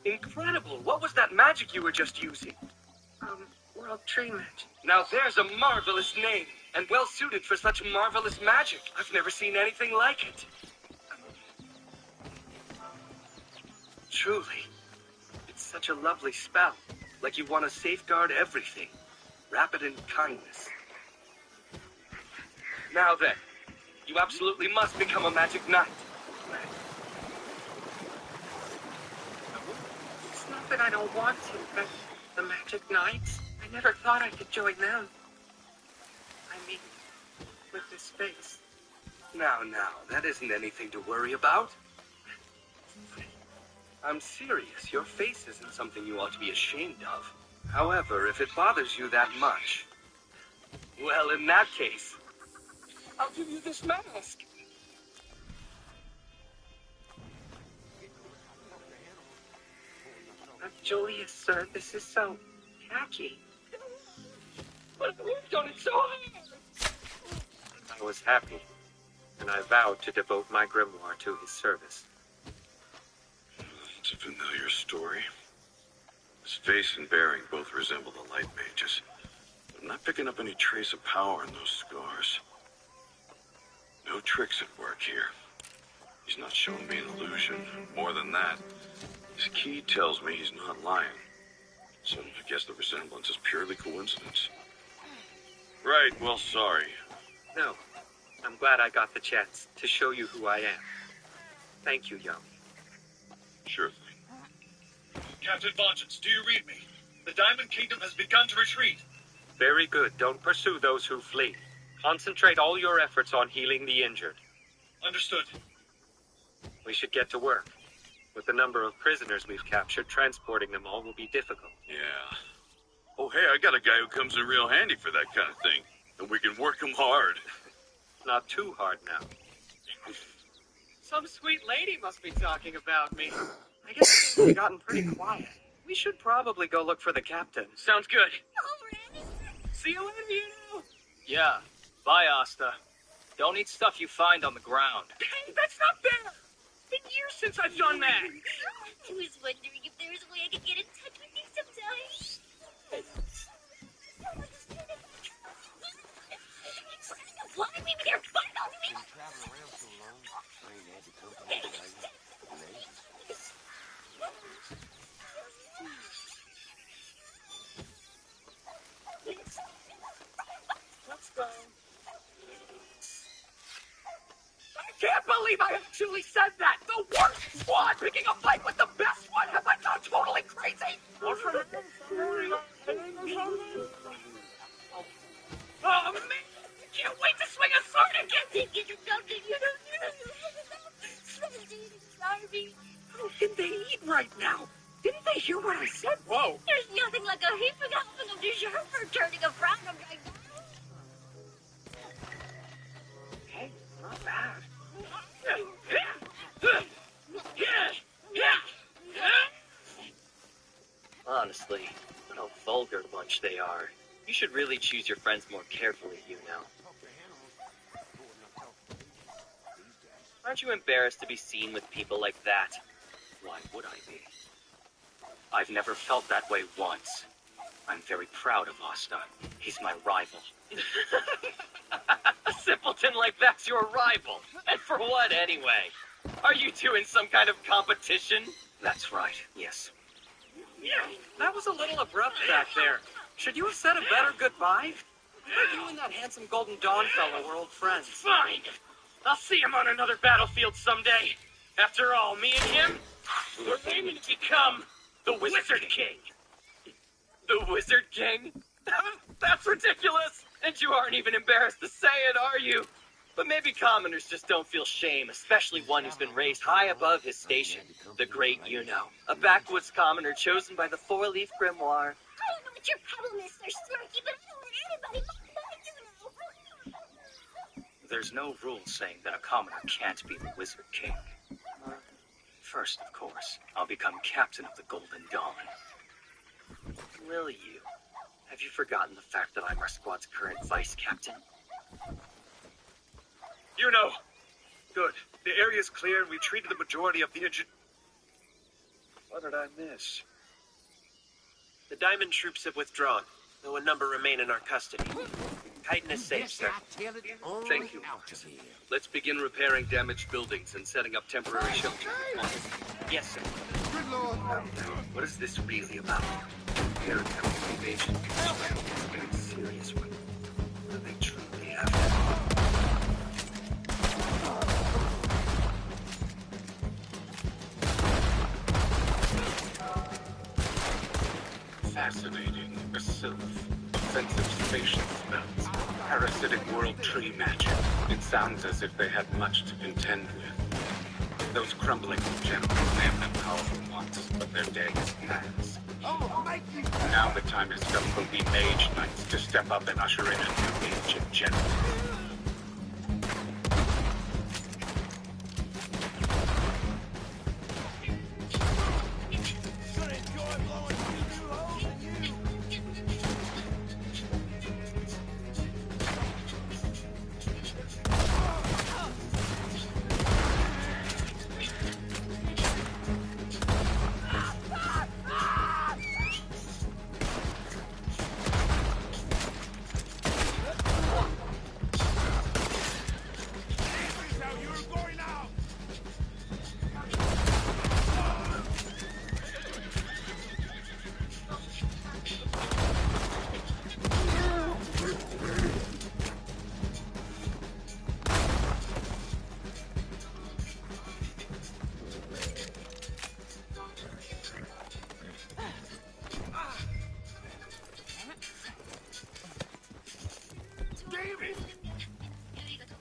Incredible! What was that magic you were just using?
World Tree Magic.
Now there's a marvelous name, and well suited for such marvelous magic. I've never seen anything like it. Truly, it's such a lovely spell. Like you want to safeguard everything. Wrap it in kindness. Now then, you absolutely must become a magic knight.
It's not that I don't want to, but the Magic Knights, I never thought I could join them. I mean, with this face.
Now, that isn't anything to worry about. I'm serious. Your face isn't something you ought to be ashamed of. However, if it bothers you that much, well, in that case, I'll give you this mask.
Julius, sir, this is so tacky.
But I've worked on it so hard.
I was happy, and I vowed to devote my grimoire to his service.
It's a familiar story. His face and bearing both resemble the light mages. I'm not picking up any trace of power in those scars. No tricks at work here. He's not showing me an illusion. More than that, his key tells me he's not lying. So I guess the resemblance is purely coincidence. Right, well, sorry.
No, I'm glad I got the chance to show you who I am. Thank you, young.
Sure thing.
Captain Vengeance, do you read me? The Diamond Kingdom has begun to retreat.
Very good. Don't pursue those who flee. Concentrate all your efforts on healing the injured.
Understood.
We should get to work. With the number of prisoners we've captured, transporting them all will be difficult.
Yeah. Oh, hey, I got a guy who comes in real handy for that kind of thing. And we can work him hard.
Not too hard now.
Some sweet lady must be talking about me. I guess things have gotten pretty quiet. We should probably go look for the captain.
Sounds good.
Already?
See you later, you.
Yeah. Bye, Asta. Don't eat stuff you find on the ground.
Hey, that's not fair.
been years since I've done that.
I was wondering if there was a way I could get in touch with you sometime. Why maybe they're fine on me?
Been traveling around so long, I ain't had the company of ladies.
Let's go.
I can't believe I actually said that! The worst squad picking a fight with the best one! Have I gone totally crazy? Oh, man! I can't wait to swing a sword again! How can they eat right now? Didn't they hear what I said? Whoa!
There's nothing like a heap of helping of dessert for turning a frown upside down.
Hey, not bad.
Honestly, what a vulgar bunch they are. You should really choose your friends more carefully, you know. Aren't you embarrassed to be seen with people like that?
Why would I be? I've never felt that way once. I'm very proud of Asta. He's my rival.
A simpleton like that's your rival. And for what, anyway? Are you two in some kind of competition?
That's right, yes.
That was a little abrupt back there. Should you have said a better goodbye? I heard you and that handsome Golden Dawn fellow were old friends. Fine. I'll see him on another battlefield someday. After all, me and him, we're aiming to become the Wizard King.
The Wizard King? That's ridiculous! And you aren't even embarrassed to say it, are you? But maybe commoners just don't feel shame, especially one who's been raised high above his station. The great Yuno, a backwoods commoner chosen by the four-leaf grimoire.
I don't know what your problem is, Sir Smirky, but I don't want anybody
There's no rule saying that a commoner can't be the Wizard King. First, of course, I'll become captain of the Golden Dawn.
Will you? Have you forgotten the fact that I'm our squad's current vice captain?
You know. Good. The area's clear and we treated the majority of the injured. What did I miss?
The Diamond troops have withdrawn, though a number remain in our custody. Titan is safe, sir.
Thank you. Let's begin repairing damaged buildings and setting up temporary shelter.
Yes, sir.
Good Lord.
What is this really about? Air invasion. A serious one. What do they truly have? Fascinating. A offensive spatial spells. Parasitic world tree magic. It sounds as if they had much to contend with. Those crumbling generals may have been powerful once, but their day is past. Now the time has come for we mage knights to step up and usher in a new age of generals.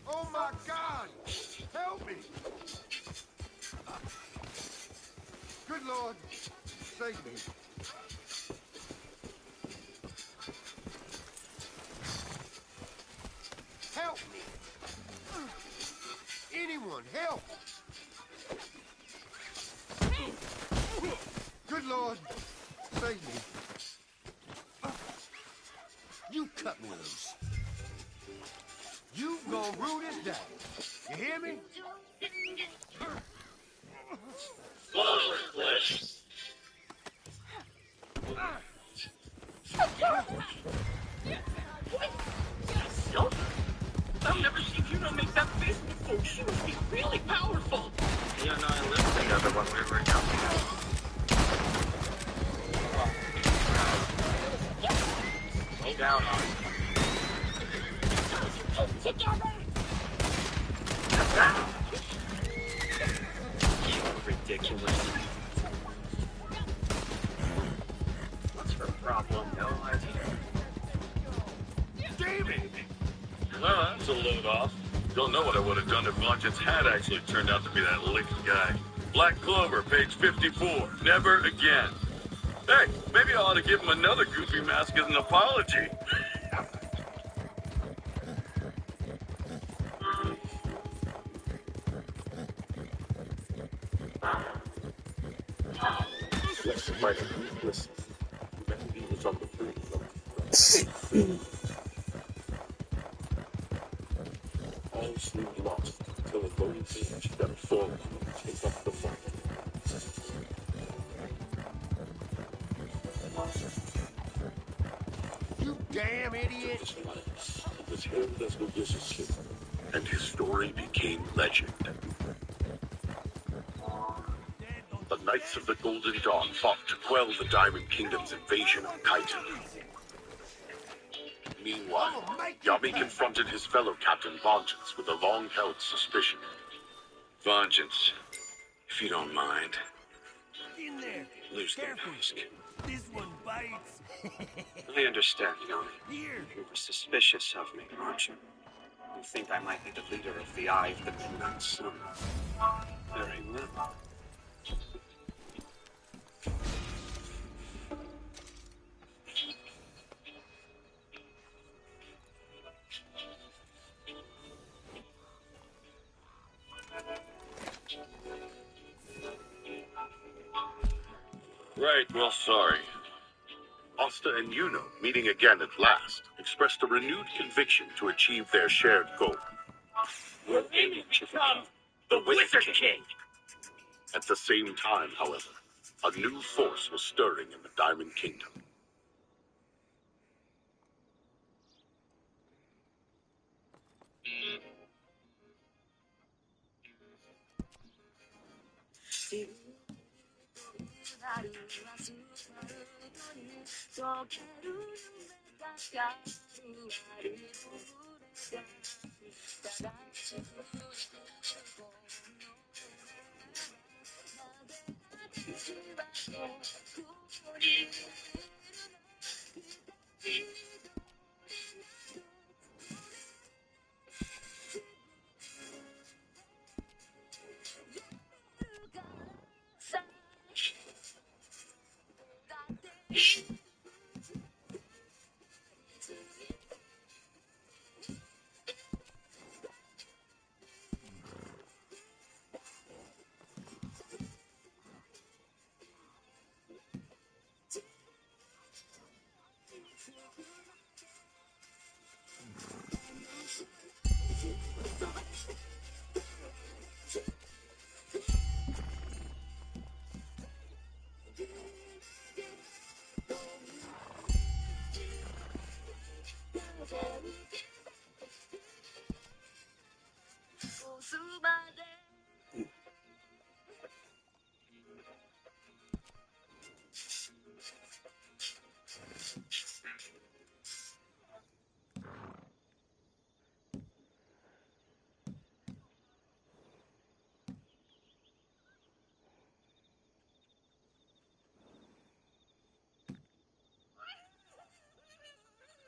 Oh my God! Help me! Good Lord, save me. Help me! Anyone, help! Good Lord, save me. You cut me loose. You gonna rue this day. You hear me?
I've never seen Juno make that face before. She must be really powerful.
You and I lived together when we were young. Lay down on it.
Together.
Ridiculous. What's her problem? No idea.
Damn it! Well, that's a load off. Don't know what I would have done if Vengeance had actually turned out to be that licked guy. Black Clover, page 54. Never again. Hey, maybe I ought to give him another goofy mask as an apology.
All seemed lost until a lone page stepped forward to take up the fight.
You damn idiot!
He was hailed as the Wizard King, and his story became legend. The Knights of the Golden Dawn fought to quell the Diamond Kingdom's invasion of Titan. Meanwhile, Yami confronted his fellow Captain Vengeance with a long-held suspicion.
Vengeance, if you don't mind.
In there.
Lose the
Careful.
mask.
This one bites.
I understand, Yami.
Here.
You were suspicious of me, aren't you? You think I might be the leader of the Eye of the Midnight Sun. Very well.
Right, well, sorry.
Asta and Yuno, meeting again at last, expressed a renewed conviction to achieve their shared goal.
We're aiming to become the Wizard King.
At the same time, however, a new force was stirring in the Diamond Kingdom.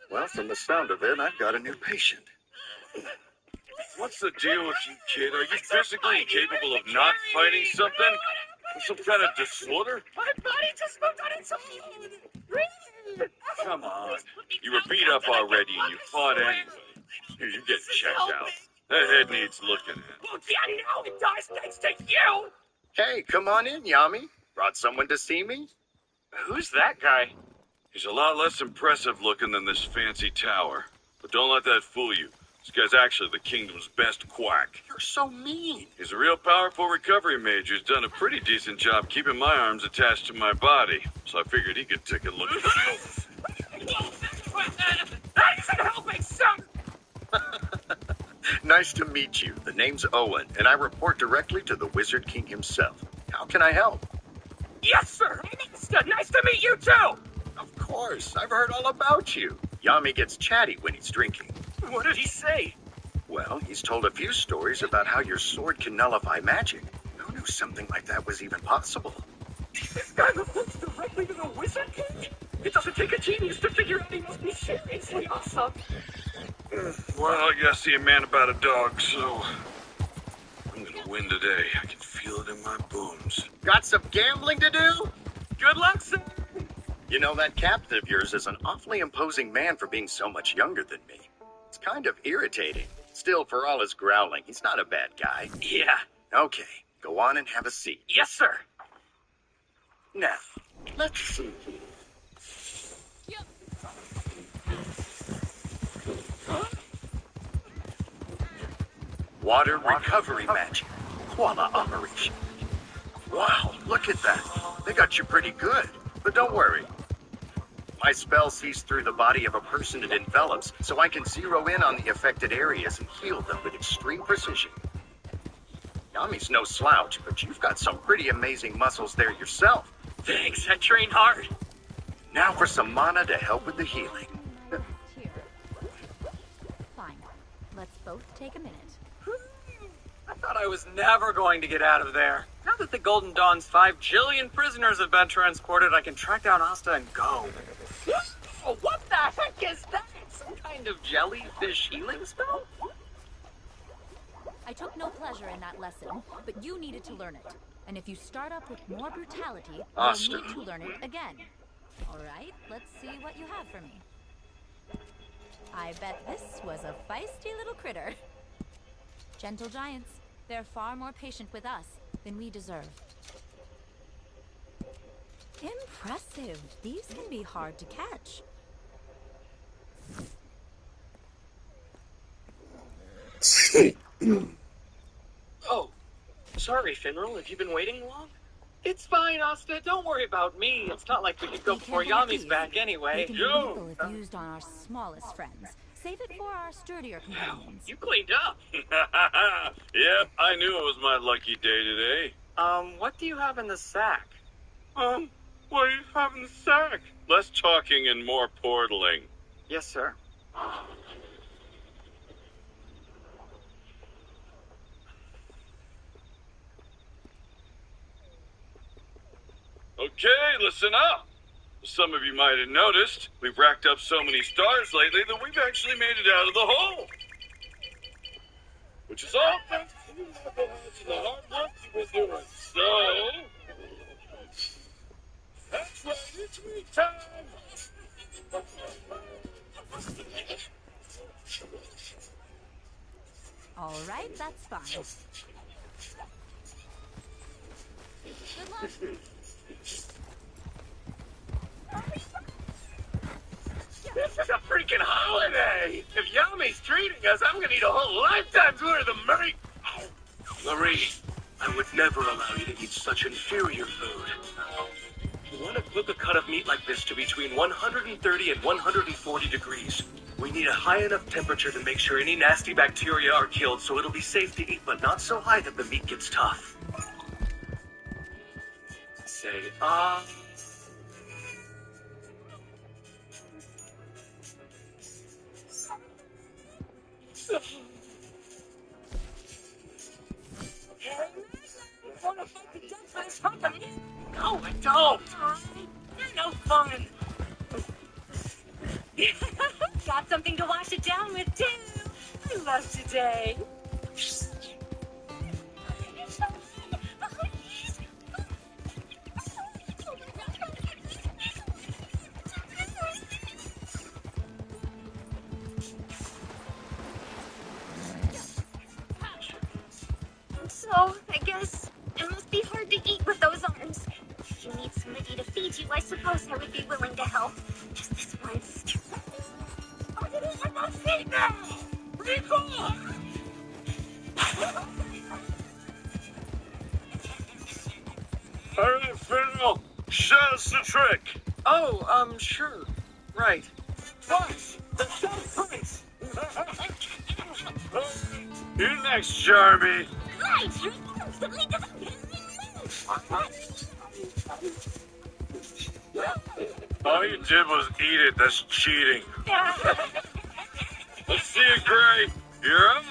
Well, from the sound of it, I've got a new patient. What's the deal with you, kid? Are you physically incapable of not fighting something? Some kind of disorder?
My body just moved on its own.
Come on. You were beat up already and you fought anyway. Here, you get checked out. That head needs looking at.
Well, yeah, now it does thanks to you.
Hey, come on in, Yami. Brought someone to see me?
Who's that guy?
He's a lot less impressive looking than this fancy tower. But don't let that fool you. This guy's actually the kingdom's best quack.
You're so mean.
He's a real powerful recovery mage who's done a pretty decent job keeping my arms attached to my body. So I figured he could take a look at you.
That isn't helping, son!
Nice to meet you. The name's Owen, and I report directly to the Wizard King himself. How can I help?
Yes, sir! Nice to meet you, too!
Of course, I've heard all about you. Yami gets chatty when he's drinking.
What did he say?
Well, he's told a few stories about how your sword can nullify magic. Who knew something like that was even possible?
This guy reports directly to the Wizard King? It doesn't take a genius to figure out he must be seriously awesome.
Well, I gotta see a man about a dog, so I'm gonna win today. I can feel it in my bones.
Got some gambling to do?
Good luck, sir!
You know, that captain of yours is an awfully imposing man for being so much younger than me. It's kind of irritating. Still, for all his growling, he's not a bad guy.
Yeah.
Okay, go on and have a seat.
Yes, sir.
Now, let's see. Water recovery magic. Koala operation. Wow, look at that. They got you pretty good. But don't worry. My spell sees through the body of a person it envelops, so I can zero in on the affected areas and heal them with extreme precision. Yami's no slouch, but you've got some pretty amazing muscles there yourself.
Thanks, I trained hard.
Now for some mana to help with the healing.
Here. Fine. Let's both take a minute.
I thought I was never going to get out of there. Now that the Golden Dawn's 5 jillion prisoners have been transported, I can track down Asta and go.
Oh, what the heck is that?
Some kind of jellyfish healing spell?
I took no pleasure in that lesson, but you needed to learn it. And if you start up with more brutality,
Asta.
you'll need to learn it again. All right, let's see what you have for me. I bet this was a feisty little critter. Gentle giants, they're far more patient with us than we deserve. Impressive. These can be hard to catch.
Oh, sorry, Finral. Have you been waiting long? It's fine, Asta. Don't worry about me. It's not like we could go before Yami's back
They
anyway.
can be lethal if used on our smallest friends. Save it for our sturdier companions.
You cleaned up.
Yep, I knew it was my lucky day today.
What do you have in the sack?
What do you have in the sack? Less talking and more portaling.
Yes, sir.
Okay, listen up. Some of you might have noticed, we've racked up so many stars lately that we've actually made it out of the hole. Which is all thanks to you knuckleheads and the hard work you've been doing. So, that's right, it's me time.
All right, that's fine. Good luck.
This is a freaking holiday! If Yami's treating us, I'm gonna eat a whole lifetime's worth of meat!
Marie, I would never allow you to eat such inferior food. You want to cook a cut of meat like this to between 130 and 140 degrees. We need a high enough temperature to make sure any nasty bacteria are killed so it'll be safe to eat, but not so high that the meat gets tough. Say,
Wanna fight the dead for this company? No, I don't! You're no fun!
Got something to wash it down with, too. I love today. So, I guess it must be hard to eat with those arms. If you need somebody to feed you, I suppose I would be willing to help. Just this once.
I can eat with my feet now! Recall!
Oh, sure. Right.
What? The Sun Prince!
You next, Charmy.
Guys, you're constantly
All you did was eat it. That's cheating. Let's see it, Gray. You're up.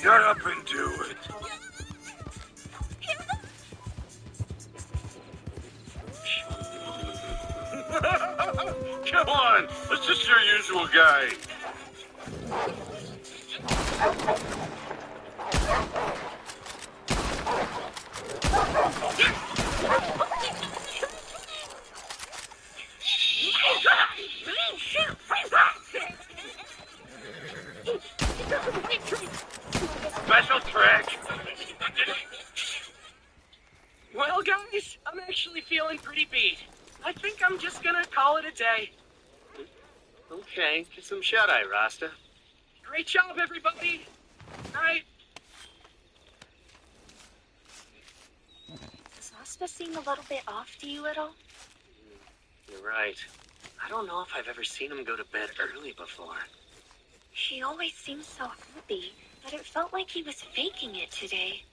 Shut up and do it. Come on. It's just your usual guy. Special trick.
Well, guys, I'm actually feeling pretty beat. I think I'm just gonna call it a day.
Okay, get some shut-eye, Rasta.
Great job, everybody. Night.
Does Asta seem a little bit off to you at all?
You're right. I don't know if I've ever seen him go to bed early before.
He always seems so happy, but it felt like he was faking it today.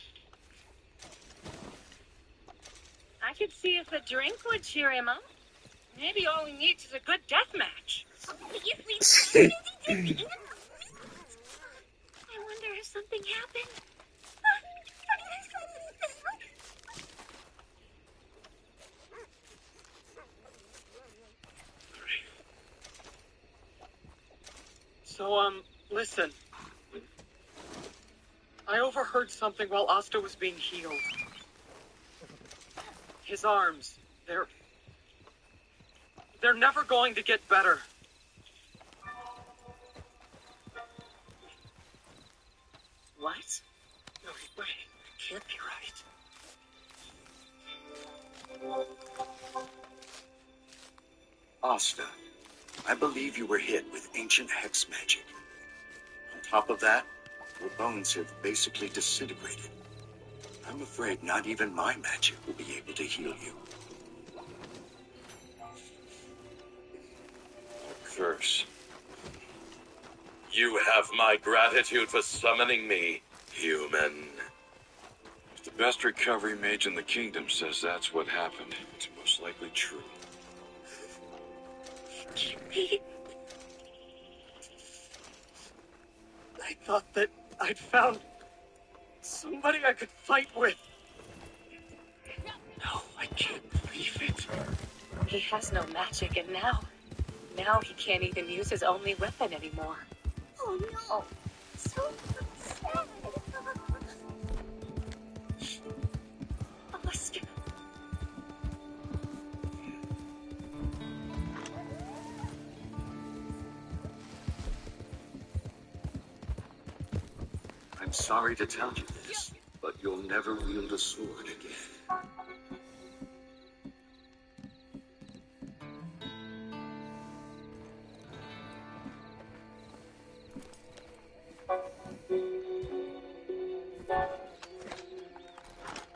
I could see if a drink would cheer him up. Maybe all he needs is a good death match.
I wonder if something happened.
So, listen. I overheard something while Asta was being healed. His arms, they're never going to get better.
What?
No, wait, it can't be right.
Asta, I believe you were hit with ancient hex magic. On top of that, your bones have basically disintegrated. I'm afraid not even my magic will be able to heal you.
A curse. You have my gratitude for summoning me, human.
If the best recovery mage in the kingdom says that's what happened, it's most likely true.
I thought that I'd found somebody I could fight with. No, I can't believe it.
He has no magic, and now he can't even use his only weapon anymore.
Oh no, so sad. Oscar.
I'm sorry to tell you this, but you'll never wield a sword again.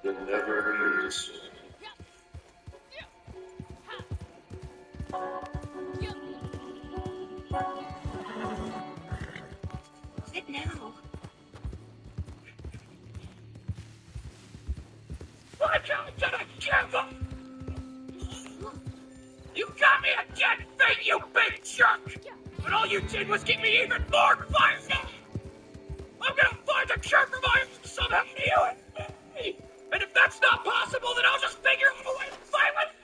You'll never wield a sword.
What now?
I can't get a camera! You got me a dead thing, you big jerk! But all you did was get me even more fired up! I'm gonna find a cure for my own somehow to heal it! And if that's not possible, then I'll just figure out a way to fight with it!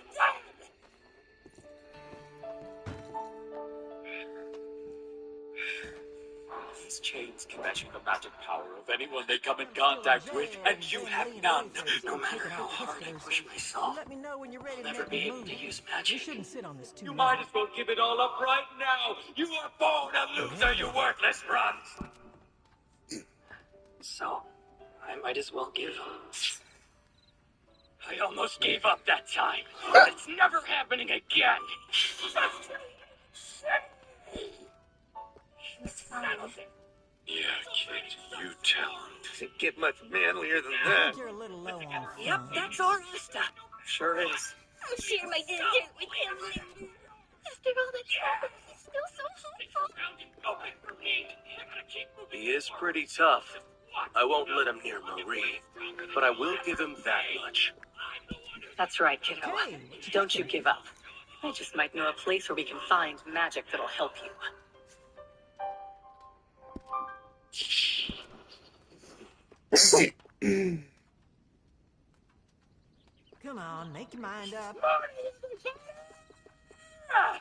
These chains can measure the magic power of anyone they come in contact with, and you have none. No matter how hard I push myself,
Let me know when you're ready
I'll
to
never
make
be
a
able
move.
to use
You
magic.
shouldn't sit on this too
You
long.
might as well give it all up right now. You are born a loser, you worthless runt.
So, I might as well give up.
I almost gave up that time. It's never happening again.
He's fine.
Yeah, kid, you tell him.
Doesn't get much manlier than
I
that.
think you're a little low on
Yep,
funds.
that's our Asta.
Sure is.
I'll share my dessert with him later. After all the trouble, he's still so hopeful.
He is pretty tough. I won't let him near Marie, but I will give him that much.
That's right, kiddo. Don't you give up. I just might know a place where we can find magic that'll help you.
Come on, make your mind up.
Huh?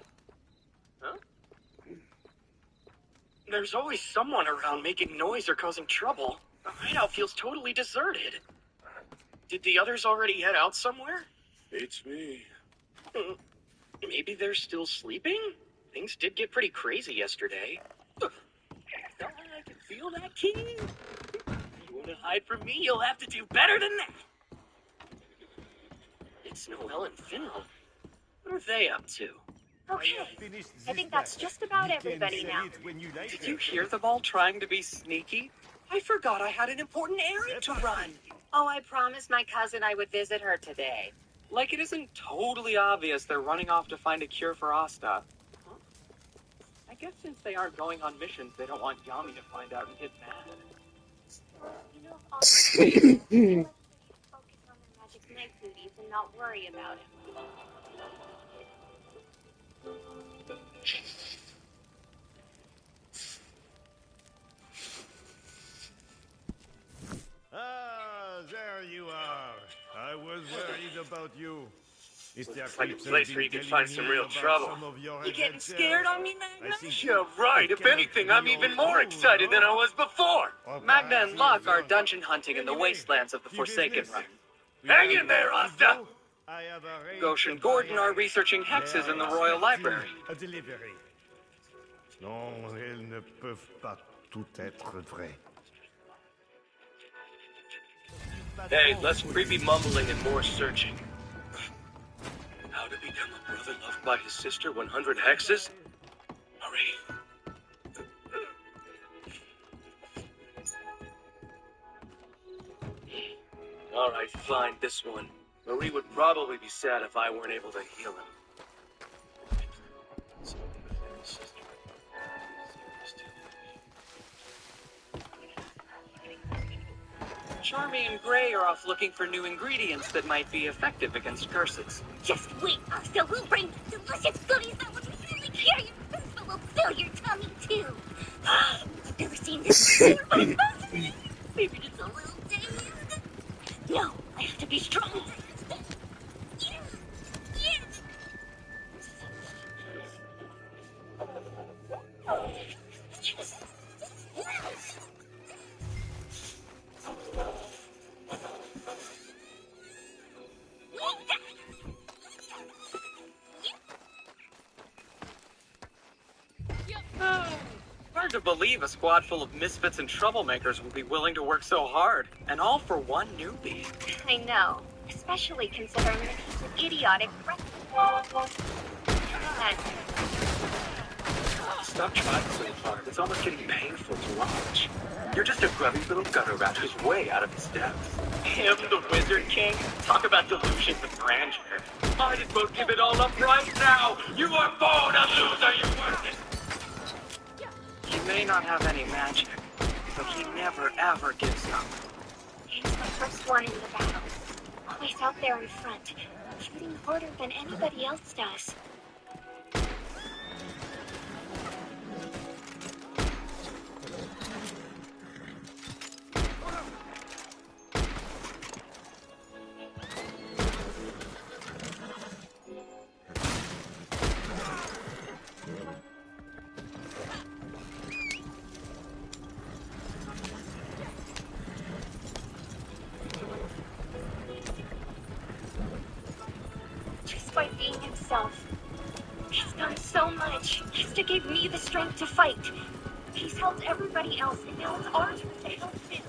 There's always someone around making noise or causing trouble. The hideout feels totally deserted. Did the others already head out somewhere?
It's me.
Maybe they're still sleeping? Things did get pretty crazy yesterday. I can feel that, King. You want to hide from me, you'll have to do better than that. It's Noelle and Finland. What are they up to?
Okay, I think that's just about everybody now.
Did you hear them all trying to be sneaky? I forgot I had an important errand to run.
Oh, I promised my cousin I would visit her today.
Like it isn't totally obvious they're running off to find a cure for Asta. Huh? I guess since they aren't going on missions, they don't want Yami to find out and get mad.
You know, honestly, focus on their magic night duties and not worry about it.
Ah, there you are. I was worried about you. Mr.
It's like a
Cripps has
place
been
where you can
telling
find
me
some real
about
trouble.
some of your
You getting
adventures.
scared on me, Magna?
I think
Yeah, right. If anything, I'm even more excited than I was before.
Magna and Locke are dungeon hunting in the wastelands of the Forsaken Realm.
Hang in there, Asta!
Gauche and Gordon are researching hexes in the Royal Library.
A delivery. Non, elles ne peuvent pas tout être vraies.
Hey, less creepy mumbling and more searching. How to become a brother loved by his sister 100 hexes? Hurry. Alright, fine, this one. Marie would probably be sad if I weren't able to heal him.
Charmy and Gray are off looking for new ingredients that might be effective against curses.
Just wait, Asta. We'll bring delicious goodies that would really cure your thirst, but will fill your tummy too. I've never seen this before, but it's fascinating. Maybe just a little dazed. No, I have to be strong. Yeah.
Hard to believe a squad full of misfits and troublemakers would be willing to work so hard, and all for one newbie.
I know, especially considering that he's an idiotic friend.
Stop trying so hard. It's almost getting painful to watch. You're just a grubby little gutter rat who's way out of his depth. Him, the Wizard King? Talk about delusions of grandeur. Might as well give it all up right now! You are born a loser, you worthless! He may not have any magic, but he never ever gives up.
He's the first one in the battle. Always out there in front, shooting harder than anybody else does. By being himself. He's done so much just to give me the strength to fight. He's helped everybody else, and now it's our turn to help him.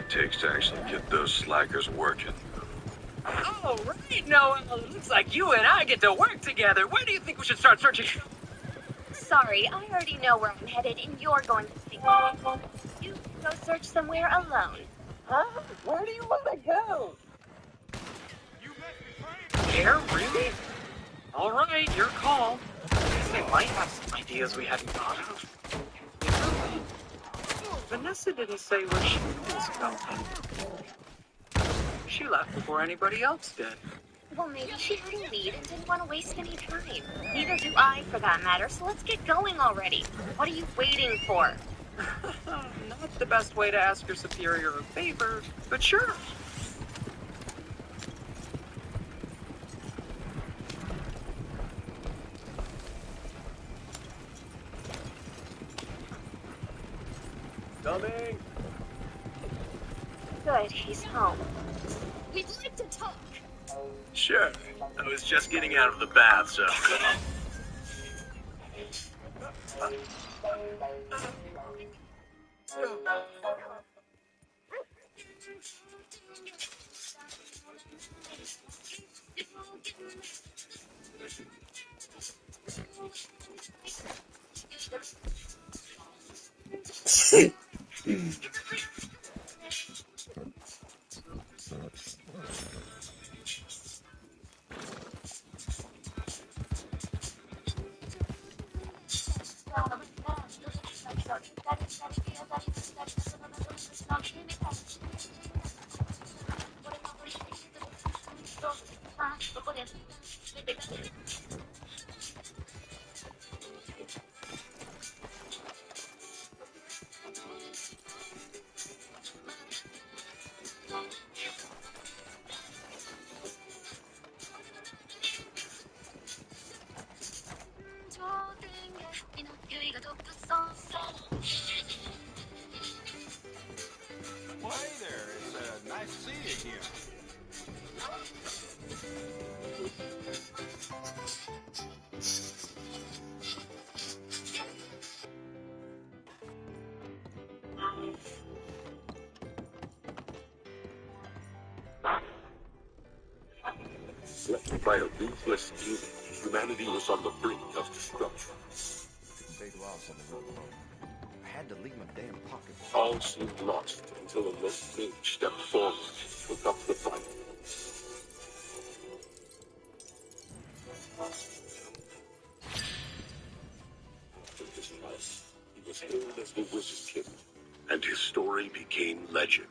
it takes to actually get those slackers working.
Oh, right, Noel. Looks like you and I get to work together. Where do you think we should start searching?
Sorry, I already know where I'm headed, and you're going to see me. You go search somewhere alone.
Huh? Where do you want to go? There, really? All right, your call. They might have some ideas we hadn't thought of. Vanessa didn't say where she was going. She left before anybody else did.
Well, maybe she had a lead and didn't want to waste any time. Neither do I, for that matter, so let's get going already. What are you waiting for?
Not the best way to ask your superior a favor, but sure.
Coming.
Good, he's home. We'd like to talk.
Sure. I was just getting out of the bath, so...
Well, hey there. It's nice to see you again.
Threatened by a ruthless demon, humanity was on the brink of destruction.
Big loss on the road home. I had to leave my damn pocket.
All seemed lost until a lone mage stepped forward and took up the fight. In his life, he was hailed as the Wizard King, and his story became legend.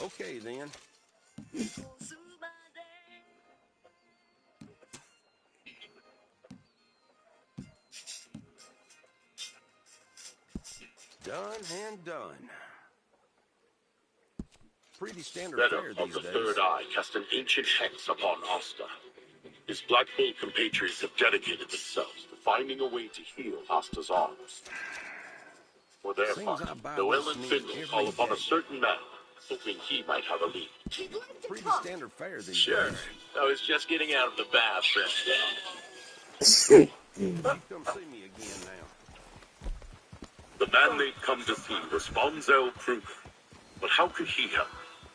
Okay, then. Done and done. Pretty standard
Venom
fare
of
these
the
days.
Third Eye cast an ancient hex upon Asta. His Black Bull compatriots have dedicated themselves to finding a way to heal Asta's arms. For their
Seems
part,
I buy
Noel
this
and
meat
Finley
every
call upon
day.
a certain man, hoping he might have a lead.
Pretty standard fare these
Sure.
days.
I was just getting out of the bath,
You come see me again now.
The man they'd come to see was Fonzel Kruger. But how could he help?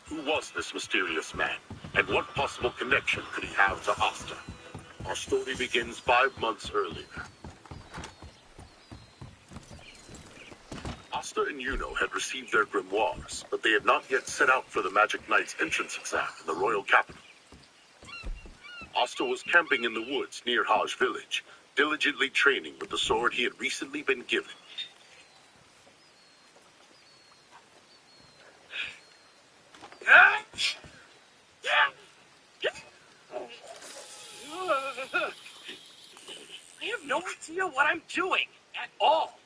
Who was this mysterious man? And what possible connection could he have to Asta? Our story begins 5 months earlier. Asta and Yuno had received their grimoires, but they had not yet set out for the Magic Knight's entrance exam in the royal capital. Asta was camping in the woods near Haj village, diligently training with the sword he had recently been given.
I have no idea what I'm doing at all.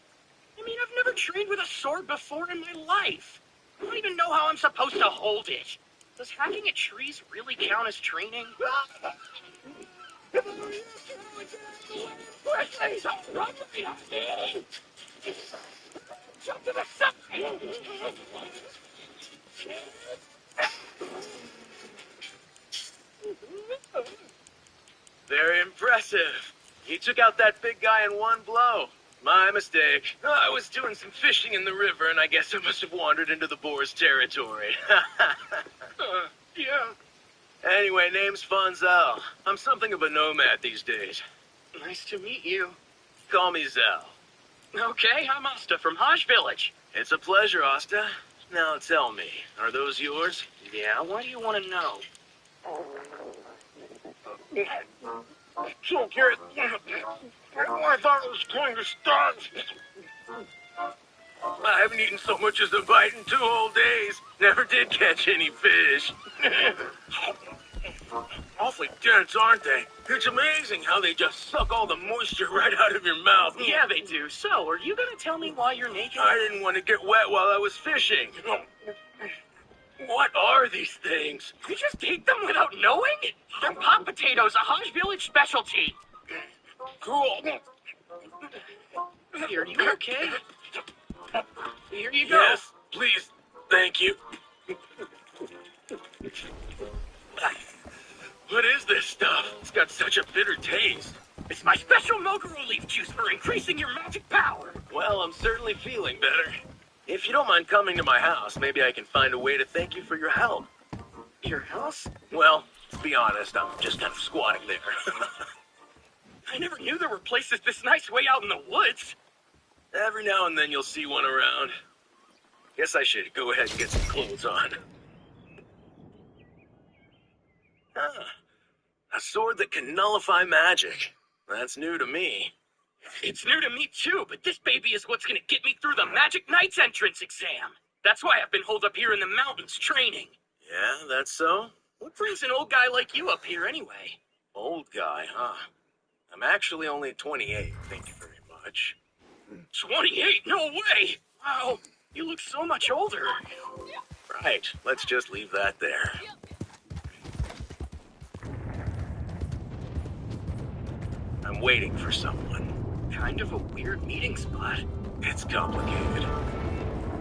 I mean, I've never trained with a sword before in my life. I don't even know how I'm supposed to hold it. Does hacking at trees really count as training? Jump to the side!
Very impressive. You took out that big guy in one blow. My mistake. I was doing some fishing in the river, and I guess I must have wandered into the boar's territory.
Yeah.
Anyway, name's Fonzel. I'm something of a nomad these days.
Nice to meet you.
Call me Zell.
Okay, I'm Asta from Haj village.
It's a pleasure, Asta. Now tell me, are those yours?
Yeah, why do you want to know? So, Garrett, I thought it was going to start.
I haven't eaten so much as a bite in 2 whole days. Never did catch any fish. Awfully dense, aren't they? It's amazing how they just suck all the moisture right out of your mouth.
Yeah, they do. So, are you going to tell me why you're naked?
I didn't want to get wet while I was fishing. What are these things?
You just ate them without knowing? They're pot potatoes, a Haj village specialty.
Cool.
Are you okay? Here you go.
Yes, please. Thank you. What is this stuff? It's got such a bitter taste.
It's my special Moguro leaf juice for increasing your magic power.
Well, I'm certainly feeling better. If you don't mind coming to my house, maybe I can find a way to thank you for your help.
Your house?
Well, to be honest, I'm just kind of squatting there.
I never knew there were places this nice way out in the woods.
Every now and then you'll see one around. Guess I should go ahead and get some clothes on. Ah, a sword that can nullify magic. That's new to me.
It's new to me too, but this baby is what's gonna get me through the Magic Knight's entrance exam. That's why I've been holed up here in the mountains training.
Yeah, that's so?
What brings an old guy like you up here anyway?
Old guy, huh? I'm actually only 28, thank you very much.
28? No way! Wow, you look so much older.
Right, let's just leave that there. I'm waiting for someone.
Kind of a weird meeting spot.
It's complicated.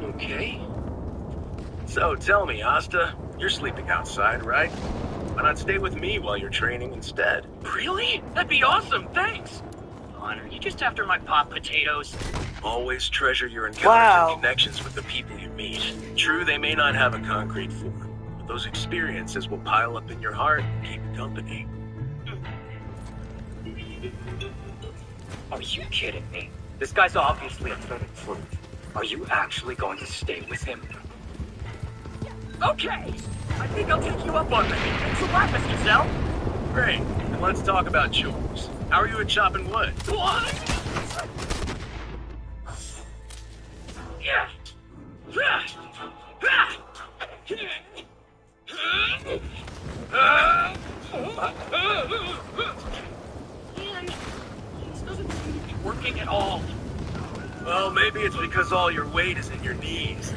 Okay.
So tell me, Asta, you're sleeping outside, right? Why not stay with me while you're training instead?
Really? That'd be awesome, thanks! Are you just after my pot potatoes?
Always treasure your encounters and connections with the people you meet. True, they may not have a concrete form, but those experiences will pile up in your heart and keep you company.
Are you kidding me? This guy's obviously a threat of truth. Are you actually going to stay with him? Okay! I think I'll take you up on that. Thanks a lot, Mr. Zell.
Great. Then let's talk about chores. How are you at chopping wood?
What? Yeah. Man, this doesn't seem to be working at all.
Well, maybe it's because all your weight is in your knees.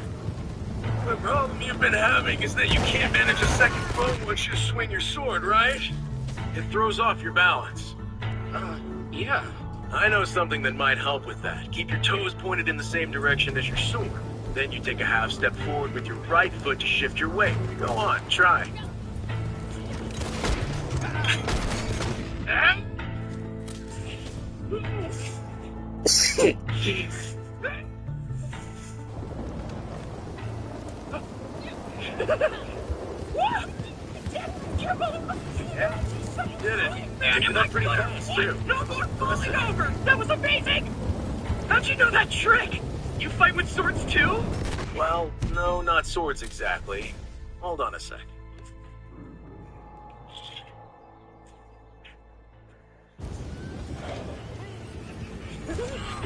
The problem you've been having is that you can't manage a second bow once you swing your sword, right? It throws off your balance.
Yeah.
I know something that might help with that. Keep your toes pointed in the same direction as your sword. Then you take a half step forward with your right foot to shift your weight. Go on, try.
What?
Yeah, you did it.
Man,
You
am
did
I
it pretty
good?
fast, too.
No more falling over! That was amazing! How'd you know that trick? You fight with swords too?
Well, no, not swords exactly. Hold on a sec.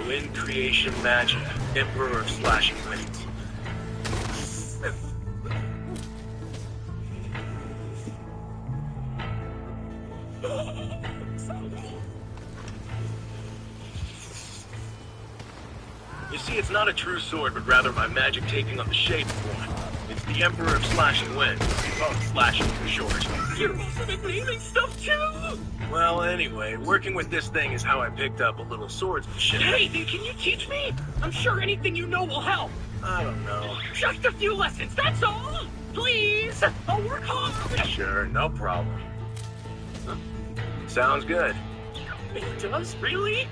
Wind creation magic, Emperor of slashing winds. You see, it's not a true sword, but rather my magic taking on the shape of one. It's the Emperor of Slashing Winds. Well, slashing for short.
You're also amazing stuff too!
Well, anyway, working with this thing is how I picked up a little swordsmanship.
Hey, then can you teach me? I'm sure anything you know will help.
I don't know.
Just a few lessons, that's all! Please! I'll work hard!
Sure, no problem. Sounds good.
It does? Really?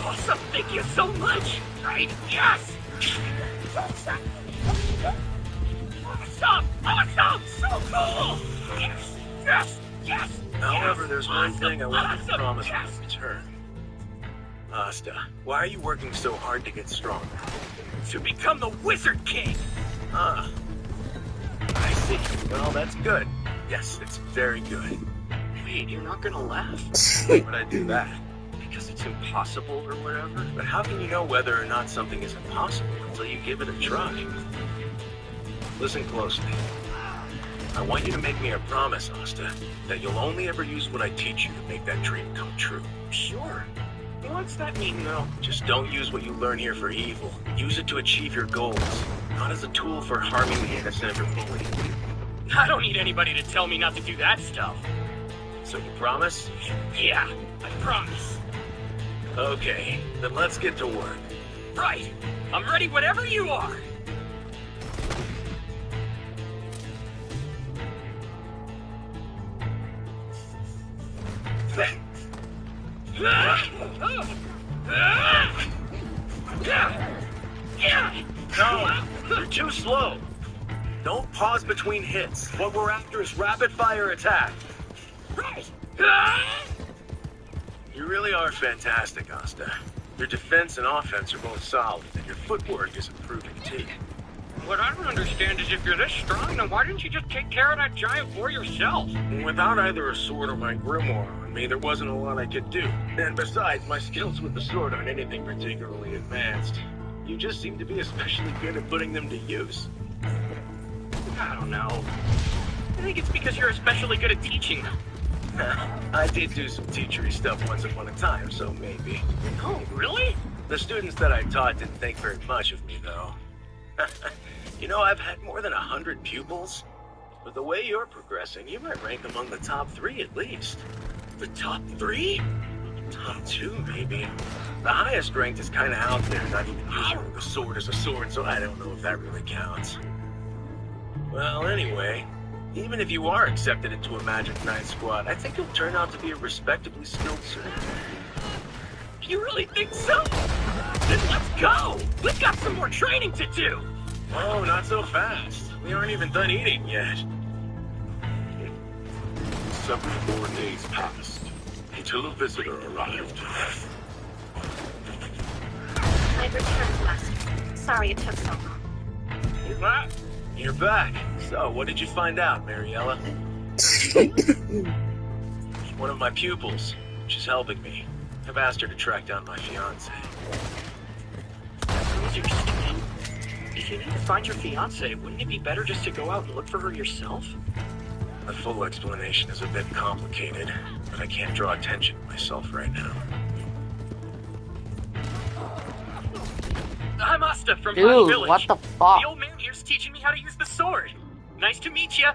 Awesome, thank you so much! Right, yes! Awesome! Awesome! So cool! Yes! Yes! Yes!
However, there's one thing I want you to
Awesome.
promise
Yes.
in return. Asta, why are you working so hard to get stronger?
To become the Wizard King!
Ah. I see. Well, that's good. Yes, it's very good.
Wait, you're not gonna laugh?
Why would I do that?
Because it's impossible or whatever?
But how can you know whether or not something is impossible until you give it a try? Listen closely. I want you to make me a promise, Asta, that you'll only ever use what I teach you to make that dream come true.
Sure. What's that mean, though?
Just don't use what you learn here for evil. Use it to achieve your goals, not as a tool for harming the innocent or bullying.
I don't need anybody to tell me not to do that stuff.
So you promise?
Yeah, I promise.
Okay, then let's get to work.
Right. I'm ready whenever you are.
No, you're too slow. Don't pause between hits. What we're after is rapid fire attack.
Right.
You really are fantastic, Asta. Your defense and offense are both solid, and your footwork is improving too.
What I don't understand is if you're this strong, then why didn't you just take care of that giant boar yourself?
Without either a sword or my grimoire on me, there wasn't a lot I could do. And besides, my skills with the sword aren't anything particularly advanced. You just seem to be especially good at putting them to use.
I don't know. I think it's because you're especially good at teaching them.
I did do some teachery stuff once upon a time, so maybe.
Oh, really?
The students that I taught didn't think very much of me, though. You know, I've had more than 100 pupils. But the way you're progressing, you might rank among the top 3 at least.
The top 3?
Top 2, maybe. The highest ranked is kind of out there, not even using the sword as a sword, so I don't know if that really counts. Well, anyway, even if you are accepted into a Magic Knight squad, I think you'll turn out to be a respectably skilled surgeon.
You really think so? Then let's go! We've got some more training to do!
Oh, not so fast. We aren't even done eating yet.
Several more days passed until a visitor arrived.
I returned, Master. Sorry it took so long.
You're back. You're back. So, what did you find out, Mariella? One of my pupils. She's helping me. I've asked her to track down my fiancé.
If you need to find your fiancée, wouldn't it be better just to go out and look for her yourself?
The full explanation is a bit complicated, but I can't draw attention to myself right now.
I'm Asta from
Dude,
Black Village.
what the fuck?
The old man here's teaching me how to use the sword. Nice to meet you.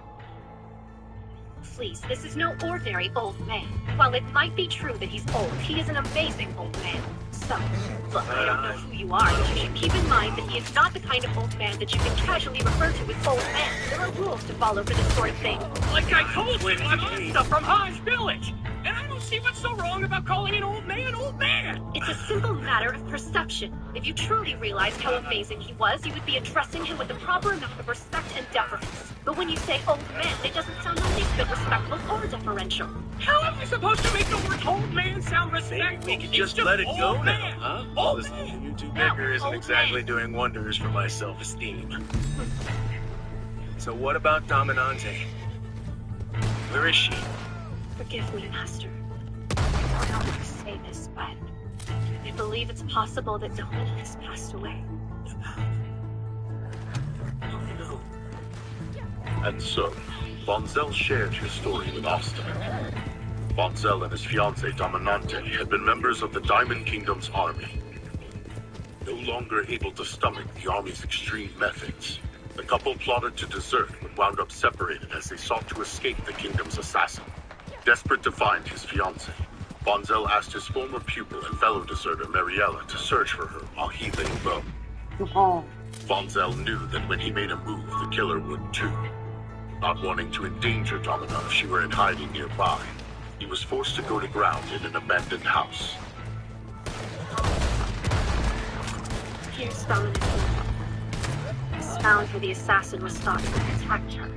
Please, this is no ordinary old man. While it might be true that he's old, he is an amazing old man. So, look, I don't know who you are, but you should keep in mind that he is not the kind of old man that you can casually refer to as old man. There are rules to follow for this sort of thing.
Like I told you, I'm Asta from Hajj Village. And I don't see what's so wrong about calling an old man old man.
It's a simple matter of perception. If you truly realized how amazing he was, you would be addressing him with the proper amount of respect and deference. But when you say old man, it doesn't sound the least bit respectful or deferential.
How am I supposed to make the word old man sound respectful?
Maybe we could
He's
just let it go
old
now,
man.
huh?
Old
Listen,
man.
you two
No,
bicker isn't
old
exactly
man.
doing wonders for my self-esteem. So what about Dominante? Where is she?
Forgive me, Master. I don't want to say this, but I believe it's possible that Domina has passed away.
And so, Bonzel shared his story with Austin. Bonzel and his fiancée Dominante had been members of the Diamond Kingdom's army. No longer able to stomach the army's extreme methods, the couple plotted to desert but wound up separated as they sought to escape the kingdom's assassin. Desperate to find his fiancée, Bonzel asked his former pupil and fellow deserter Mariella to search for her while he lay low. Bonzel knew that when he made a move, the killer would too. Not wanting to endanger Domina if she were in hiding nearby, he was forced to go to ground in an abandoned house.
Here's Dominic. It's found where the assassin was thought to protect her.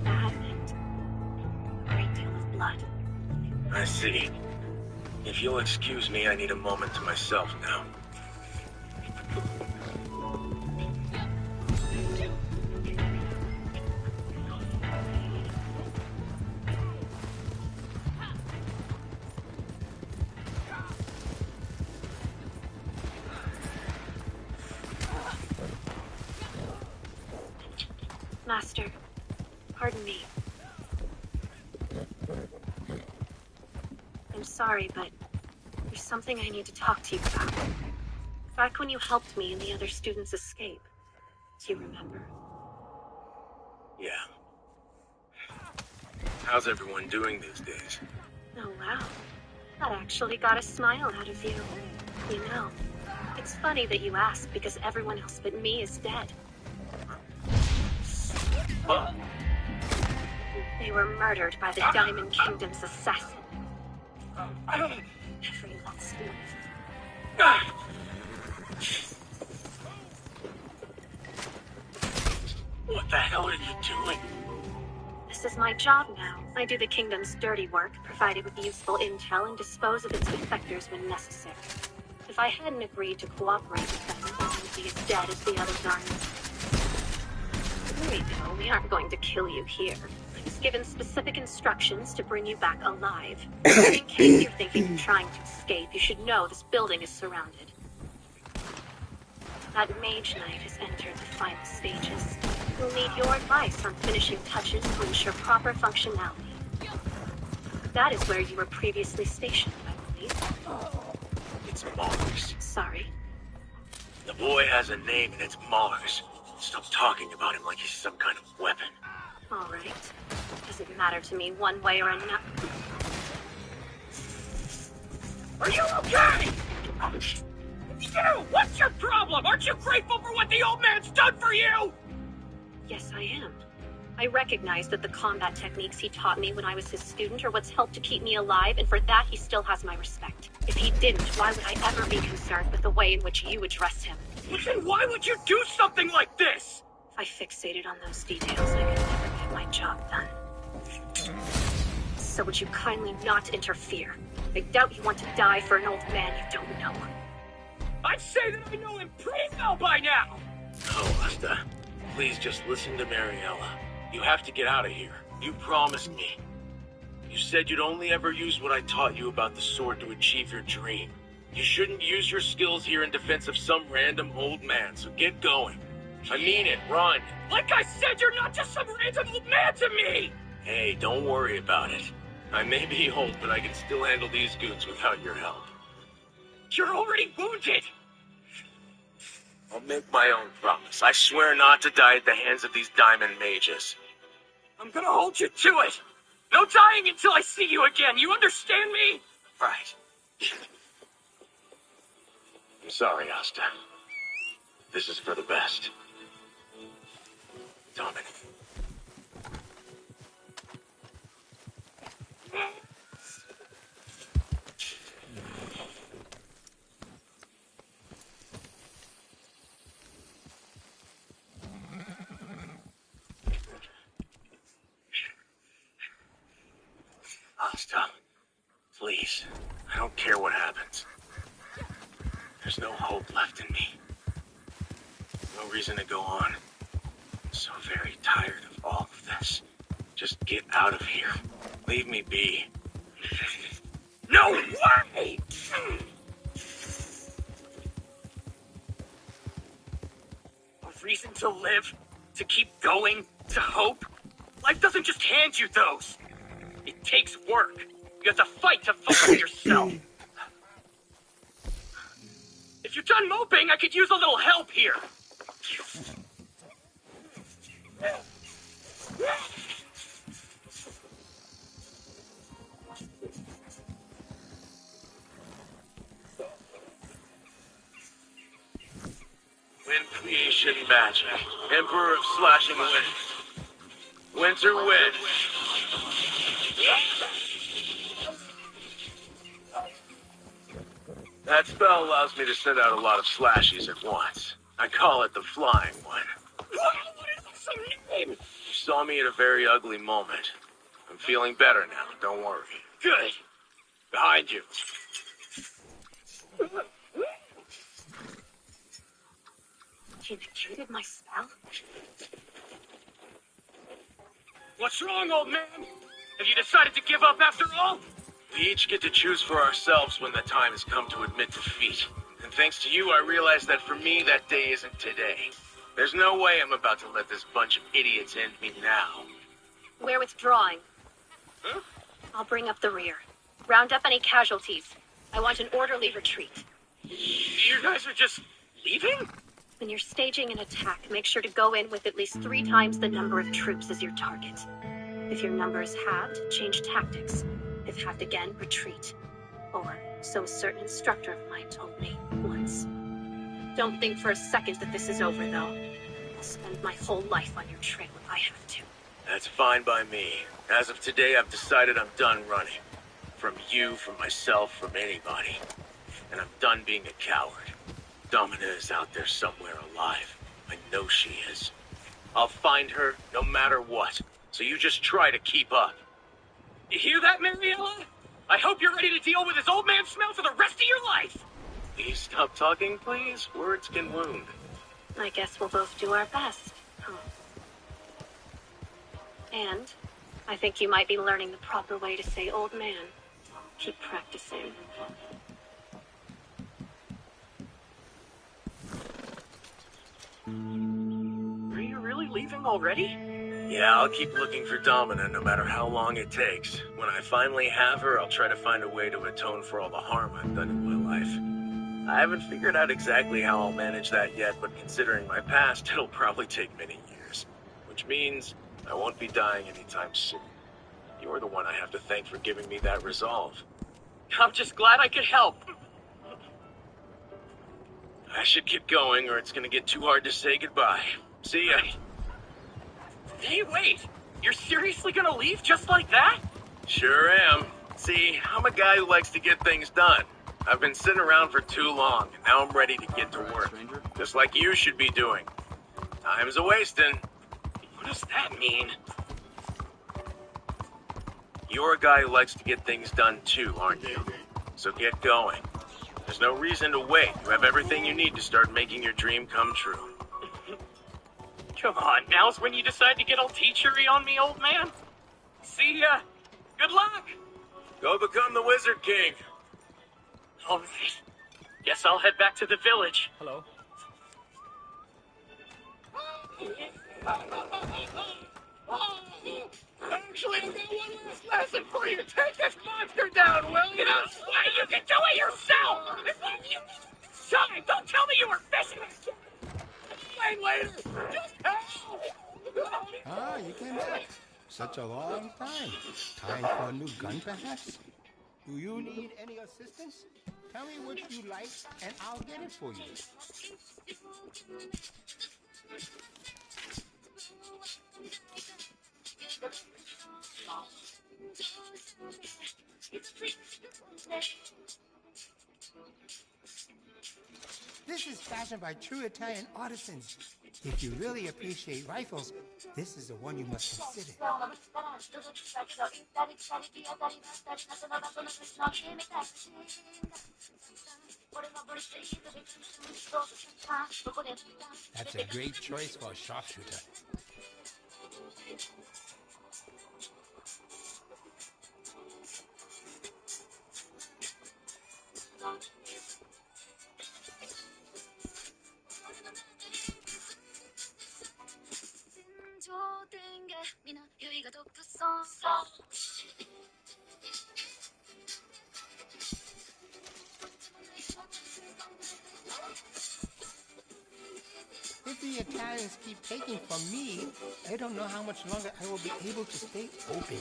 Bad and a great deal of blood.
I see. If you'll excuse me, I need a moment to myself now.
Master, pardon me. I'm sorry, but there's something I need to talk to you about. Back when you helped me and the other students escape. Do you remember?
Yeah. How's everyone doing these days?
Oh, wow. That actually got a smile out of you. You know, it's funny that you ask because everyone else but me is dead.
Huh?
They were murdered by the Diamond Kingdom's assassin. Every last one.
What the hell are you doing?
This is my job now. I do the kingdom's dirty work, provide it with useful intel, and dispose of its defectors when necessary. If I hadn't agreed to cooperate with them, they wouldn't be as dead as the other garnets. Here we go. We aren't going to kill you here. I was given specific instructions to bring you back alive. In case you're thinking of trying to escape, you should know this building is surrounded. That Mage Knight has entered the final stages. We'll need your advice on finishing touches to ensure proper functionality. That is where you were previously stationed, I believe.
It's Mars.
Sorry.
The boy has a name and it's Mars. Stop talking about him like he's some kind of weapon.
All right. Doesn't matter to me one way or another.
Are you okay? You! What's your problem? Aren't you grateful for what the old man's done for you?
Yes, I am. I recognize that the combat techniques he taught me when I was his student are what's helped to keep me alive, and for that he still has my respect. If he didn't, why would I ever be concerned with the way in which you address him?
Well, then why would you do something like this?
If I fixated on those details, I could never get my job done. So would you kindly not interfere? I doubt you want to die for an old man you don't know.
I'd say that I know him pretty well by now!
No, Asta. Please just listen to Mariella. You have to get out of here. You promised me. You said you'd only ever use what I taught you about the sword to achieve your dream. You shouldn't use your skills here in defense of some random old man, so get going. I mean it, run.
Like I said, you're not just some random old man to me!
Hey, don't worry about it. I may be old, but I can still handle these goons without your help.
You're already wounded!
I'll make my own promise. I swear not to die at the hands of these diamond mages.
I'm gonna hold you to it! No dying until I see you again, you understand me?
Right. I'm sorry, Asta. This is for the best. Dominic.
Please, I don't care what happens. There's no hope left in me. No reason to go on. I'm so very tired of all of this. Just get out of here. Leave me be. No way! A reason to live? To keep going? To hope? Life doesn't just hand you those. It takes work. You have to fight to vote for yourself. If you're done moping, I could use a little help here. Wind creation magic. Emperor of slashing winds. Winter wind. That spell allows me to send out a lot of slashies at once. I call it the flying one. What is some name? You saw me at a very ugly moment. I'm feeling better now, don't worry. Good. Behind you.
He negated my spell?
What's wrong, old man? Have you decided to give up after all? We each get to choose for ourselves when the time has come to admit defeat. And thanks to you, I realized that for me, that day isn't today. There's no way I'm about to let this bunch of idiots end me now.
We're withdrawing.
Huh?
I'll bring up the rear. Round up any casualties. I want an orderly retreat.
You guys are just leaving?
When you're staging an attack, make sure to go in with at least 3 times the number of troops as your target. If your number is halved, change tactics. If halved again, retreat. Or, so a certain instructor of mine told me once. Don't think for a second that this is over, though. I'll spend my whole life on your trail if I have to.
That's fine by me. As of today, I've decided I'm done running. From you, from myself, from anybody. And I'm done being a coward. Domina is out there somewhere alive. I know she is. I'll find her no matter what. So you just try to keep up. You hear that, Mariella? I hope you're ready to deal with this old man smell for the rest of your life! Please stop talking, please. Words can wound.
I guess we'll both do our best, huh? And I think you might be learning the proper way to say old man. Keep practicing.
Are you really leaving already? Yeah, I'll keep looking for Domina no matter how long it takes. When I finally have her, I'll try to find a way to atone for all the harm I've done in my life. I haven't figured out exactly how I'll manage that yet, but considering my past, it'll probably take many years. Which means I won't be dying anytime soon. You're the one I have to thank for giving me that resolve. I'm just glad I could help. I should get going, or it's gonna get too hard to say goodbye. See ya. Hey, wait! You're seriously gonna leave just like that? Sure am. See, I'm a guy who likes to get things done. I've been sitting around for too long, and now I'm ready to get to work. Just like you should be doing. Time's a-wasting. What does that mean? You're a guy who likes to get things done too, aren't you? So get going. There's no reason to wait. You have everything you need to start making your dream come true. Come on, now's when you decide to get all teachery on me, old man? See ya. Good luck. Go become the Wizard King. All right. Guess I'll head back to the village. Hello. Actually, I've got one last lesson for you. Take this monster down, will you? Why, you can do it yourself! Shine, don't tell me you were fishing! Explain later! Just help!
Ah, you came back. Such a long time. Time for a new gun, perhaps? Do you need any assistance? Tell me what you like, and I'll get it for you. This is fashioned by true Italian artisans. If you really appreciate rifles, this is the one you must consider. That's a great choice for a sharpshooter. If the Italians keep taking from me, I don't know how much longer I will be able to stay open.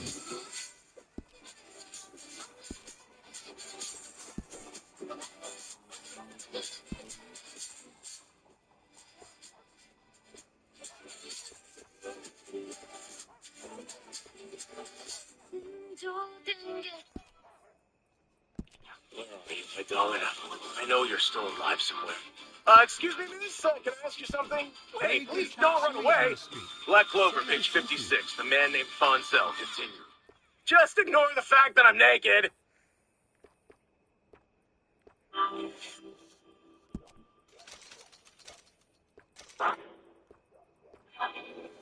My darling, I know you're still alive somewhere. Excuse me, miss, can I ask you something? Hey, please don't run away. Black Clover, page 56, the man named Fonzel, continue. Just ignore the fact that I'm naked.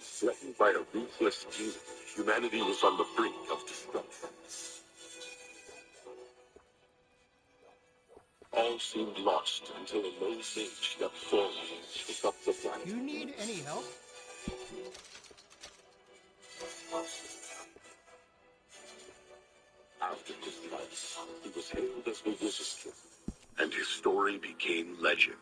Threatened by a ruthless demon, humanity was on the brink of destruction. All seemed lost until a lone sage stepped forward and took up the fight.
You need any help?
After his life, he was hailed as the Wizard, and his story became legend.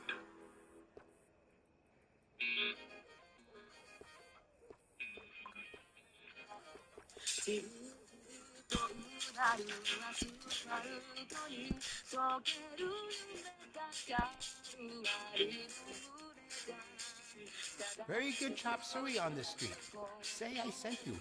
Very good chop suey on the street. Say I sent you.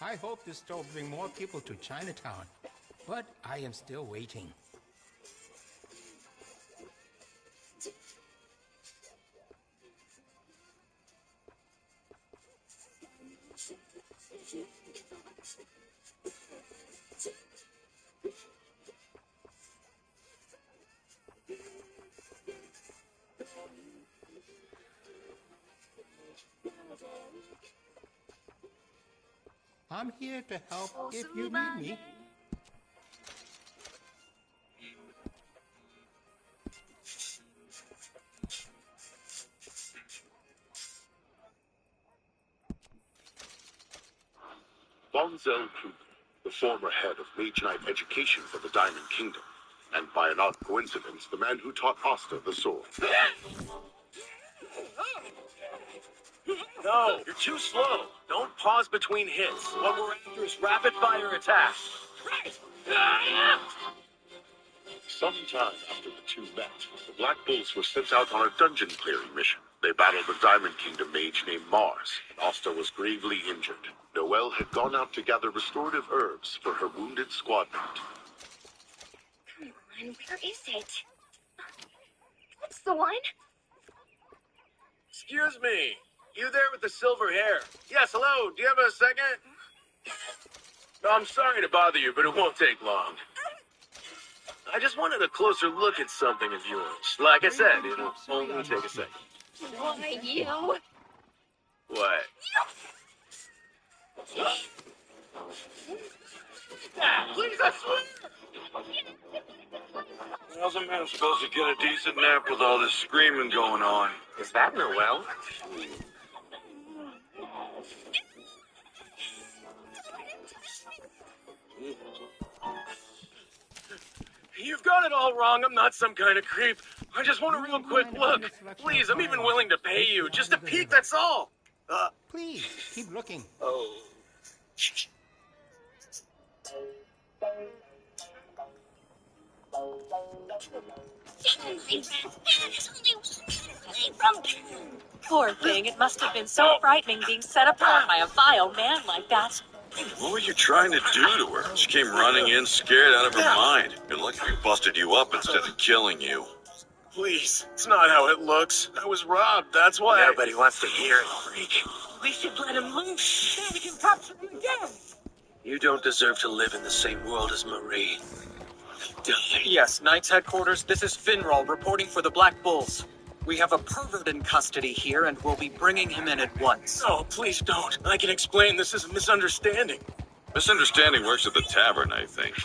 I hope this store will bring more people to Chinatown, but I am still waiting. I'm here to help if you need me.
Fonzel Kruger, the former head of Mage Knight Education for the Diamond Kingdom, and by an odd coincidence, the man who taught Asta the sword.
No, you're too slow. Don't pause between hits. What we're after is rapid-fire attacks.
Sometime after the two met, the Black Bulls were sent out on a dungeon clearing mission. They battled the Diamond Kingdom mage named Mars, and Asta was gravely injured. Noelle had gone out to gather restorative herbs for her wounded squadmate.
Come on, where is it? That's the one.
Excuse me. You there with the silver hair? Yes, hello. Do you have a second? No, I'm sorry to bother you, but it won't take long. I just wanted a closer look at something of yours. Like I said, it'll only take a second.
Why, you?
What? Please, I swear!
How's a man supposed to get a decent nap with all this screaming going on?
Is that Noelle?
You've got it all wrong. I'm not some kind of creep. I just want a real quick look. Please, I'm even willing to pay you. Just a peek, that's all.
Please, keep looking.
Oh.
Feel my wrath. Pan is only one away from Pan.
Poor thing, it must have been so frightening being set apart by a vile man like that.
What were you trying to do to her? She came running in scared out of her mind. You're lucky we busted you up instead of killing you.
Please, it's not how it looks. I was robbed, that's why.
Nobody wants to hear it, freak.
We should let him loose. Then we can capture him again.
You don't deserve to live in the same world as Marie. Die.
Yes, Knight's headquarters, this is Finral reporting for the Black Bulls. We have a pervert in custody here, and we'll be bringing him in at once.
No, please don't. I can explain this is a misunderstanding.
Misunderstanding works at the tavern, I think.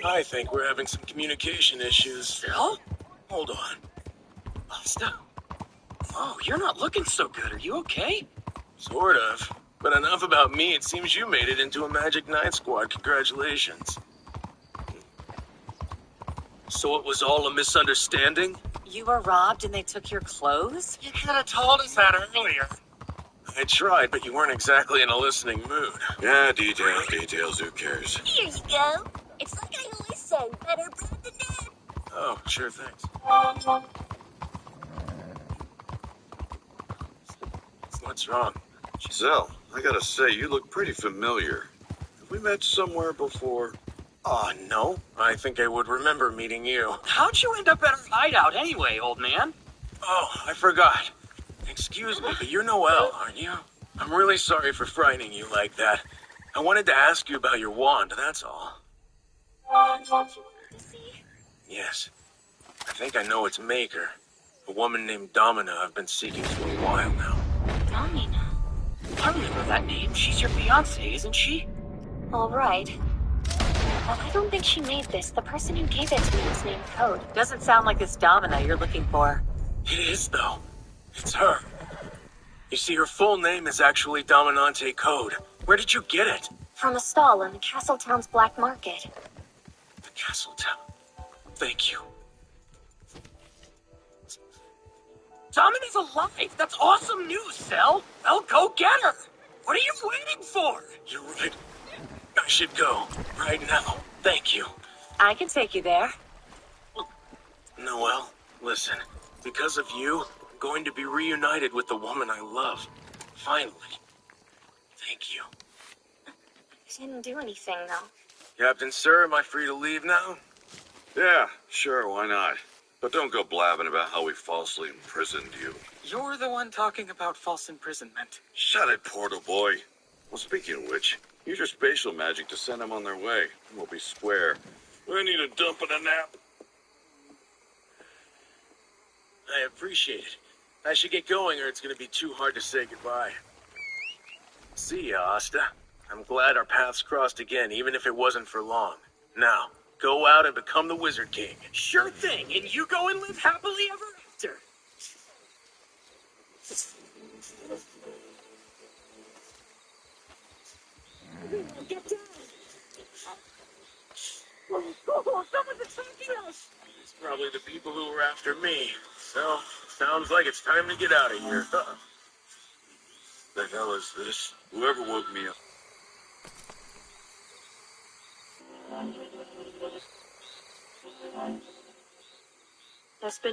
I think we're having some communication issues.
Phil?
Hold on.
Asta? Oh, you're not looking so good. Are you okay?
Sort of. But enough about me. It seems you made it into a Magic Knight squad. Congratulations. So it was all a misunderstanding?
You were robbed and they took your clothes?
You could have told us that earlier. I tried, but you weren't exactly in a listening mood.
Yeah, details, who cares?
Here you go. It's like I always say, better bread than dead.
Oh, sure, thanks. What's wrong?
Giselle, I gotta say, you look pretty familiar. Have we met somewhere before?
Oh, no. I think I would remember meeting you.
How'd you end up at our hideout anyway, old man?
Oh, I forgot. Excuse me, but you're Noelle, aren't you? I'm really sorry for frightening you like that. I wanted to ask you about your wand, that's all. Yes. I think I know its maker. A woman named Domina I've been seeking for a while now.
Domina.
I remember that name. She's your fiancée, isn't she?
All right. But I don't think she made this. The person who gave it to me was named Code. Doesn't sound like this Domina you're looking for.
It is, though. It's her. You see, her full name is actually Dominante Code. Where did you get it?
From a stall in the Castletown's black market.
The Castletown. Thank you.
Domina's alive! That's awesome news, Cell! Well, go get her! What are you waiting for?
You're right. I should go. Right now. Thank you.
I can take you there.
Noelle, listen. Because of you, I'm going to be reunited with the woman I love. Finally. Thank you.
I didn't do anything, though.
Captain Sir, am I free to leave now?
Yeah, sure, why not? But don't go blabbing about how we falsely imprisoned you.
You're the one talking about false imprisonment.
Shut it, Portal Boy. Well, speaking of which, use your spatial magic to send them on their way. We'll be square. We need a dump and a nap.
I appreciate it. I should get going or it's going to be too hard to say goodbye. See ya, Asta. I'm glad our paths crossed again, even if it wasn't for long. Now, go out and become the Wizard King.
Sure thing, and you go and live happily ever after.
Get down. Oh, someone's attacking us.
It's probably the people who were after me. So, sounds like it's time to get out of here.
The hell is this? Whoever woke me up.
That's been